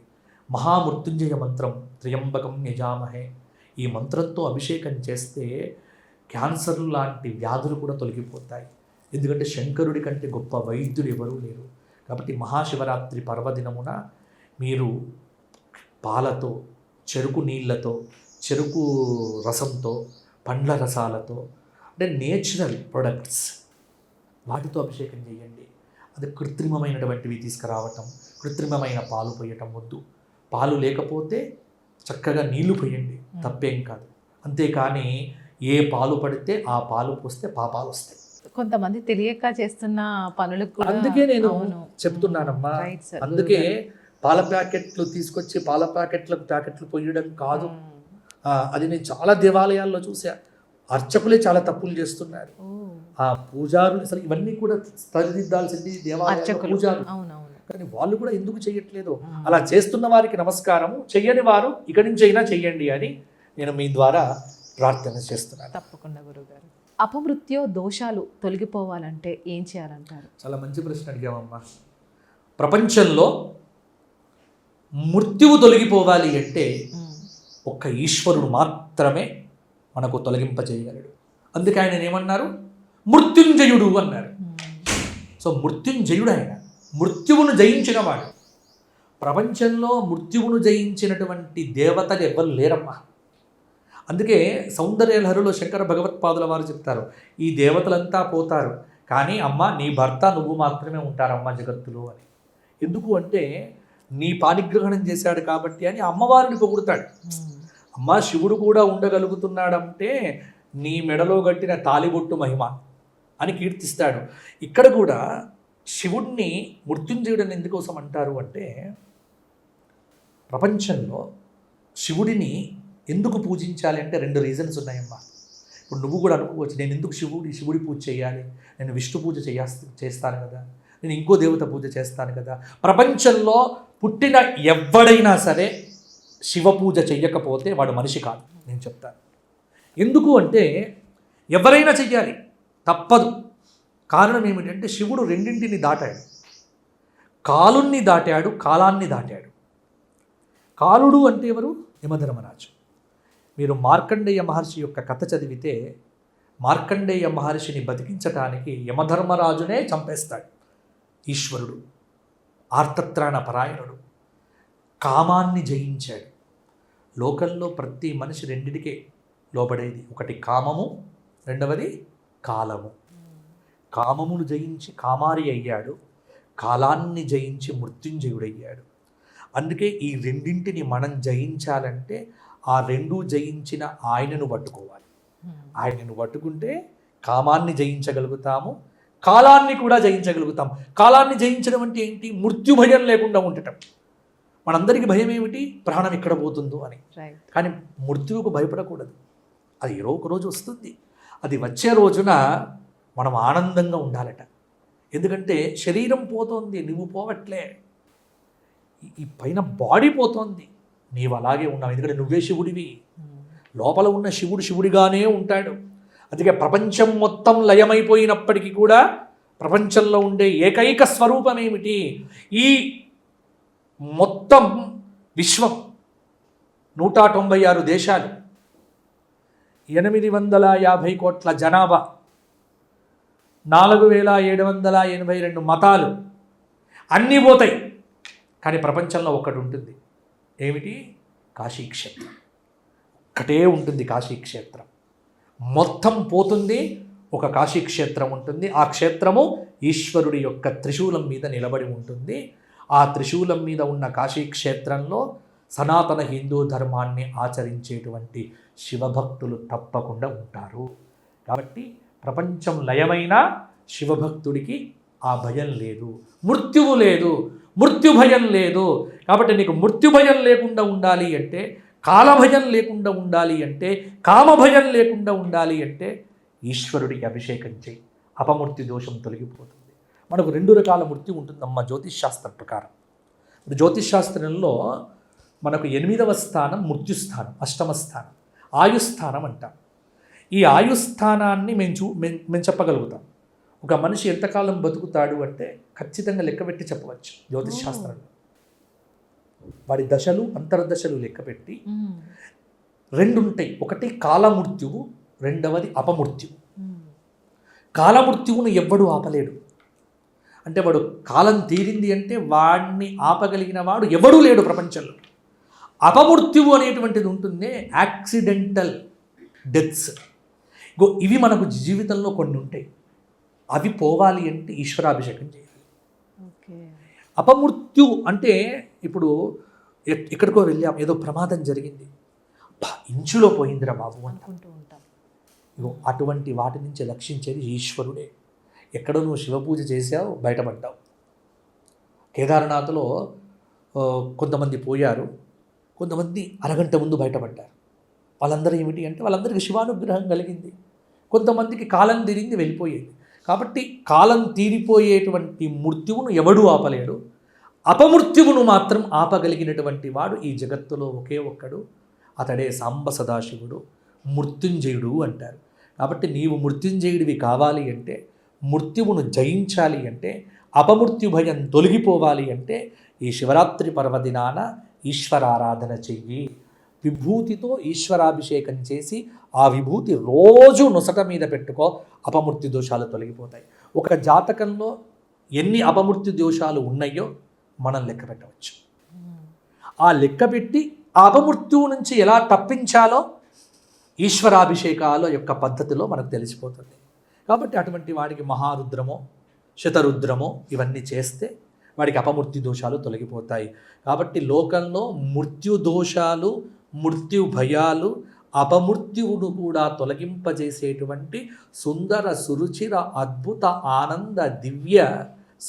మహామృత్యుంజయ మంత్రం త్ర్యంబకం యజామహే, ఈ మంత్రంతో అభిషేకం చేస్తే క్యాన్సర్ లాంటి వ్యాధులు కూడా తొలగిపోతాయి. ఎందుకంటే శంకరుడి కంటే గొప్ప వైద్యులు ఎవరూ లేరు. కాబట్టి మహాశివరాత్రి పర్వదినమున మీరు పాలతో, చెరుకు నీళ్ళతో, చెరుకు రసంతో, పండ్ల రసాలతో, అంటే నేచురల్ ప్రొడక్ట్స్, వాటితో అభిషేకం చేయండి. అది కృత్రిమమైనటువంటివి తీసుకురావటం, కృత్రిమమైన పాలు పోయటం వద్దు. పాలు లేకపోతే చక్కగా నీళ్లు పోయండి, తప్పేం కాదు. అంతేకాని ఏ పాలు పడితే ఆ పాలు పోస్తే పాపాలు వస్తాయి. కొంతమంది తెలియక చేస్తున్న పనులకు అందుకే నేను చెప్తున్నానమ్మా. అందుకే పాల ప్యాకెట్లు తీసుకొచ్చి పాల ప్యాకెట్లు పోయడం కాదు. అది నేను చాలా దేవాలయాల్లో చూసా. అర్చకులే చాలా తప్పులు చేస్తున్నారు. ఆ పూజారులు అసలు ఇవన్నీ కూడా సరిదిద్దాల్సింది దేవాలయ పూజారులు. కానీ వాళ్ళు కూడా ఎందుకు చేయట్లేదు? అలా చేస్తున్న వారికి నమస్కారము, చెయ్యని వారు ఇక నుంచి అయినా చెయ్యండి అని నేను మీ ద్వారా ప్రార్థన చేస్తున్నాను. తప్పకుండా గురుగారు. అపమృత్యో దోషాలు తొలగిపోవాలంటే ఏం చేయాలంటారు? చాలా మంచి ప్రశ్న అడిగామమ్మా. ప్రపంచంలో మృత్యువు తొలగిపోవాలి అంటే ఒక్క ఈశ్వరుడు మాత్రమే మనకు తొలగింపజేయగలడు. అందుకే ఆయన ఏమన్నారు? మృత్యుంజయుడు అన్నారు. సో మృత్యుంజయుడు ఆయన, మృత్యువును జయించినవాడు. ప్రపంచంలో మృత్యువును జయించినటువంటి దేవతలు ఎవ్వరు లేరమ్మా. అందుకే సౌందర్యలహరిలో శంకర భగవత్పాదుల వారు చెప్తారు, ఈ దేవతలంతా పోతారు, కానీ అమ్మ నీ భర్త నువ్వు మాత్రమే ఉంటారమ్మ జగత్తులో అని. ఎందుకు అంటే నీ పానిగ్రహణం చేశాడు కాబట్టి అని అమ్మవారిని పొగుడుతాడు. అమ్మ శివుడు కూడా ఉండగలుగుతున్నాడంటే నీ మెడలో గట్టిన తాలిబొట్టు మహిమ అని కీర్తిస్తాడు. ఇక్కడ కూడా శివుడిని మృత్యుంజయుడని ఎందుకోసం అంటారు అంటే, ప్రపంచంలో శివుడిని ఎందుకు పూజించాలి అంటే 2 రీజన్స్ ఉన్నాయమ్మా. ఇప్పుడు నువ్వు కూడా అనుకోవచ్చు, నేను ఎందుకు శివుడి పూజ చేయాలి, నేను విష్ణు పూజ చేస్తాను కదా, నేను ఇంకో దేవత పూజ చేస్తాను కదా. ప్రపంచంలో పుట్టిన ఎవడైనా సరే శివ పూజ చెయ్యకపోతే వాడు మనిషి కాదు, నేను చెప్తాను. ఎందుకు అంటే ఎవరైనా చెయ్యాలి, తప్పదు. కారణం ఏమిటంటే శివుడు రెండింటిని దాటాడు. కాలుణ్ణి దాటాడు, కాలాన్ని దాటాడు. కాలుడు అంటే ఎవరు? యమధర్మరాజు. మీరు మార్కండేయ మహర్షి యొక్క కథ చదివితే మార్కండేయ మహర్షిని బతికించటానికి యమధర్మరాజునే చంపేస్తాడు ఈశ్వరుడు. ఆర్తత్రాణ పరాయణుడు, కామాన్ని జయించాడు. లోకంలో ప్రతి మనిషి రెండిటికే లోబడేది, ఒకటి కామము, రెండవది కాలము. కామమును జయించి కామారి అయ్యాడు, కాలాన్ని జయించి మృత్యుంజయుడయ్యాడు. అందుకే ఈ రెండింటిని మనం జయించాలంటే ఆ రెండూ జయించిన ఆయనను పట్టుకోవాలి. ఆయనను పట్టుకుంటే కామాన్ని జయించగలుగుతాము, కాలాన్ని కూడా జయించగలుగుతాం. కాలాన్ని జయించడం అంటే ఏంటి? మృత్యు భయం లేకుండా ఉండటం. మనందరికీ భయం ఏమిటి? ప్రాణం ఎక్కడ పోతుందో అని. కానీ మృత్యువుకు భయపడకూడదు. అది ఏదో ఒక రోజు వస్తుంది. అది వచ్చే రోజున మనం ఆనందంగా ఉండాలట. ఎందుకంటే శరీరం పోతోంది, నువ్వు పోవట్లే. ఈ పైన బాడీ పోతోంది, నీవు అలాగే ఉన్నావు. ఎందుకంటే నువ్వే శివుడివి. లోపల ఉన్న శివుడు శివుడిగానే ఉంటాడు. అందుకే ప్రపంచం మొత్తం లయమైపోయినప్పటికీ కూడా ప్రపంచంలో ఉండే ఏకైక స్వరూపం ఏమిటి? ఈ మొత్తం విశ్వం 196 దేశాలు, 850 కోట్ల జనాభా, 4782 మతాలు అన్నీ పోతాయి. కానీ ప్రపంచంలో ఒక్కటి ఉంటుంది. ఏమిటి? కాశీక్షేత్రం ఒక్కటే ఉంటుంది. కాశీక్షేత్రం మొత్తం పోతుంది, ఒక కాశీక్షేత్రం ఉంటుంది. ఆ క్షేత్రము ఈశ్వరుడి యొక్క త్రిశూలం మీద నిలబడి ఉంటుంది. ఆ త్రిశూలం మీద ఉన్న కాశీక్షేత్రంలో సనాతన హిందూ ధర్మాన్ని ఆచరించేటువంటి శివభక్తులు తప్పకుండా ఉంటారు. కాబట్టి ప్రపంచం లయమైన శివభక్తుడికి ఆ భయం లేదు, మృత్యువు లేదు, మృత్యు భయం లేదు. కాబట్టి నీకు మృత్యు భయం లేకుండా ఉండాలి అంటే, కాలభయం లేకుండా ఉండాలి అంటే, కామభయం లేకుండా ఉండాలి అంటే ఈశ్వరుడికి అభిషేకం చేయి. అపమృత్యు దోషం తొలగిపోతుంది. మనకు 2 రకాల మృత్యు ఉంటుందమ్మ జ్యోతిష్ శాస్త్ర ప్రకారం. ఇప్పుడు జ్యోతిష్ శాస్త్రంలో మనకు 8వ స్థానం మృత్యుస్థానం, 8వ స్థానం ఆయుస్థానం అంటాం. ఈ ఆయుస్థానాన్ని మేము చెప్పగలుగుతాం. ఒక మనిషి ఎంతకాలం బతుకుతాడు అంటే ఖచ్చితంగా లెక్కపెట్టి చెప్పవచ్చు జ్యోతిష్ శాస్త్రంలో. వాడి దశలు, అంతర్దశలు లెక్కపెట్టి 2 ఉంటాయి. ఒకటి కాలమృత్యువు, రెండవది అపమృత్యువు. కాలమృత్యువును ఎవ్వడూ ఆపలేడు. అంటే వాడు కాలం తీరింది అంటే వాడిని ఆపగలిగిన వాడు ఎవడూ లేడు ప్రపంచంలో. అపమృత్యువు అనేటువంటిది ఉంటుంది, యాక్సిడెంటల్ డెత్స్. ఇవి మనకు జీవితంలో కొన్ని ఉంటాయి. అవి పోవాలి అంటే ఈశ్వరాభిషేకం చేయాలి. అపమృత్యు అంటే ఇప్పుడు ఎక్కడికో వెళ్ళాం, ఏదో ప్రమాదం జరిగింది, ఇంచులో పోయిందిరా బాబు అనుకుంటూ ఉంటాం. అటువంటి వాటి నుంచి రక్షించేది ఈశ్వరుడే. ఎక్కడో నువ్వు శివపూజ చేసావు, బయటపడ్డావు. కేదార్నాథ్లో కొంతమంది పోయారు, కొంతమంది అరగంట ముందు బయటపడ్డారు. వాళ్ళందరూ ఏమిటి అంటే వాళ్ళందరికీ శివానుగ్రహం కలిగింది. కొంతమందికి కాలం తీరింది, వెళ్ళిపోయేది. కాబట్టి కాలం తీరిపోయేటువంటి మృత్యువును ఎవడూ ఆపలేడు. అపమృత్యువును మాత్రం ఆపగలిగినటువంటి వాడు ఈ జగత్తులో ఒకే ఒక్కడు, అతడే సాంబ సదాశివుడు, మృత్యుంజయుడు అంటారు. కాబట్టి నీవు మృత్యుంజయుడివి కావాలి అంటే, మృత్యువును జయించాలి అంటే, అపమృత్యు భయం తొలగిపోవాలి అంటే ఈ శివరాత్రి పర్వదినాన ఈశ్వరారాధన చెయ్యి. విభూతితో ఈశ్వరాభిషేకం చేసి ఆ విభూతి రోజు నొసట మీద పెట్టుకో, అపమృత్యు దోషాలు తొలగిపోతాయి. ఒక జాతకంలో ఎన్ని అపమృత్యు దోషాలు ఉన్నాయో మనం లెక్క పెట్టవచ్చు. ఆ లెక్క పెట్టి ఆ అపమృత్యువు నుంచి ఎలా తప్పించాలో ఈశ్వరాభిషేకాల యొక్క పద్ధతిలో మనకు తెలిసిపోతుంది. కాబట్టి అటువంటి వాడికి మహారుద్రమో శతరుద్రమో ఇవన్నీ చేస్తే వాడికి అపమృత్యు దోషాలు తొలగిపోతాయి. కాబట్టి లోకంలో మృత్యు దోషాలు, మృత్యు భయాలు, అపమృత్యువును కూడా తొలగింపజేసేటువంటి సుందర సురుచిర అద్భుత ఆనంద దివ్య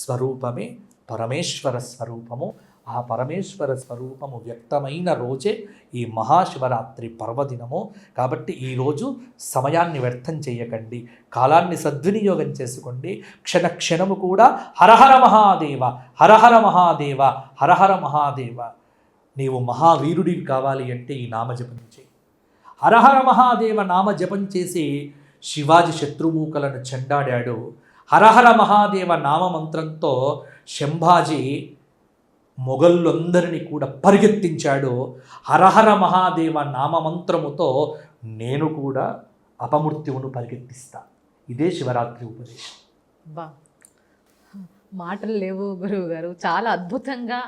స్వరూపమే పరమేశ్వర స్వరూపము. ఆ పరమేశ్వర స్వరూపము వ్యక్తమైన రోజే ఈ మహాశివరాత్రి పర్వదినము. కాబట్టి ఈరోజు సమయాన్ని వ్యర్థం చేయకండి, కాలాన్ని సద్వినియోగం చేసుకోండి. క్షణ క్షణము కూడా హరహర మహాదేవ, హరహర మహాదేవ, హరహర మహాదేవ. నీవు మహావీరుడివి కావాలి అంటే ఈ నామజపం చేయి. హరహర మహాదేవ నామజపం చేసి శివాజీ శత్రుమూకలను చెండాడాడు. హరహర మహాదేవ నామమంత్రంతో శంభాజీ మొఘలులందరినీ కూడా పరిగెత్తించాడు. హరహర మహాదేవ నామమంత్రముతో నేను కూడా అపమృత్యువును పరిగెత్తిస్తా. ఇదే శివరాత్రి ఉపదేశం. బా, మాటలు లేవు గురువు గారు. చాలా అద్భుతంగా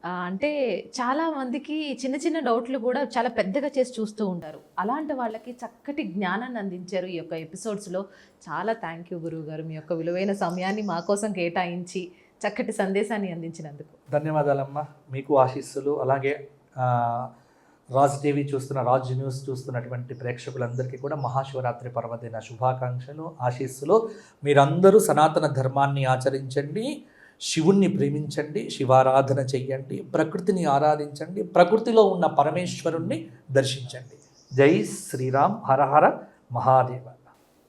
అంటే చాలా మందికి చిన్న చిన్న డౌట్లు కూడా చాలా పెద్దగా చేసి చూస్తూ ఉంటారు. అలాంటి వాళ్ళకి చక్కటి జ్ఞానాన్ని అందించారు ఈ యొక్క ఎపిసోడ్స్లో. చాలా థ్యాంక్ యూ గురువు గారు, మీ యొక్క విలువైన సమయాన్ని మా కోసం కేటాయించి చక్కటి సందేశాన్ని అందించినందుకు. ధన్యవాదాలమ్మా. మీకు ఆశీస్సులు. అలాగే రాజ్ టీవీ చూస్తున్న, రాజ్ న్యూస్ చూస్తున్నటువంటి ప్రేక్షకులందరికీ కూడా మహాశివరాత్రి పర్వదిన శుభాకాంక్షలు, ఆశీస్సులు. మీరందరూ సనాతన ధర్మాన్ని ఆచరించండి, శివుణ్ణి ప్రేమించండి, శివారాధన చెయ్యండి, ప్రకృతిని ఆరాధించండి, ప్రకృతిలో ఉన్న పరమేశ్వరుణ్ణి దర్శించండి. జై శ్రీరామ్. హర హర మహాదేవ.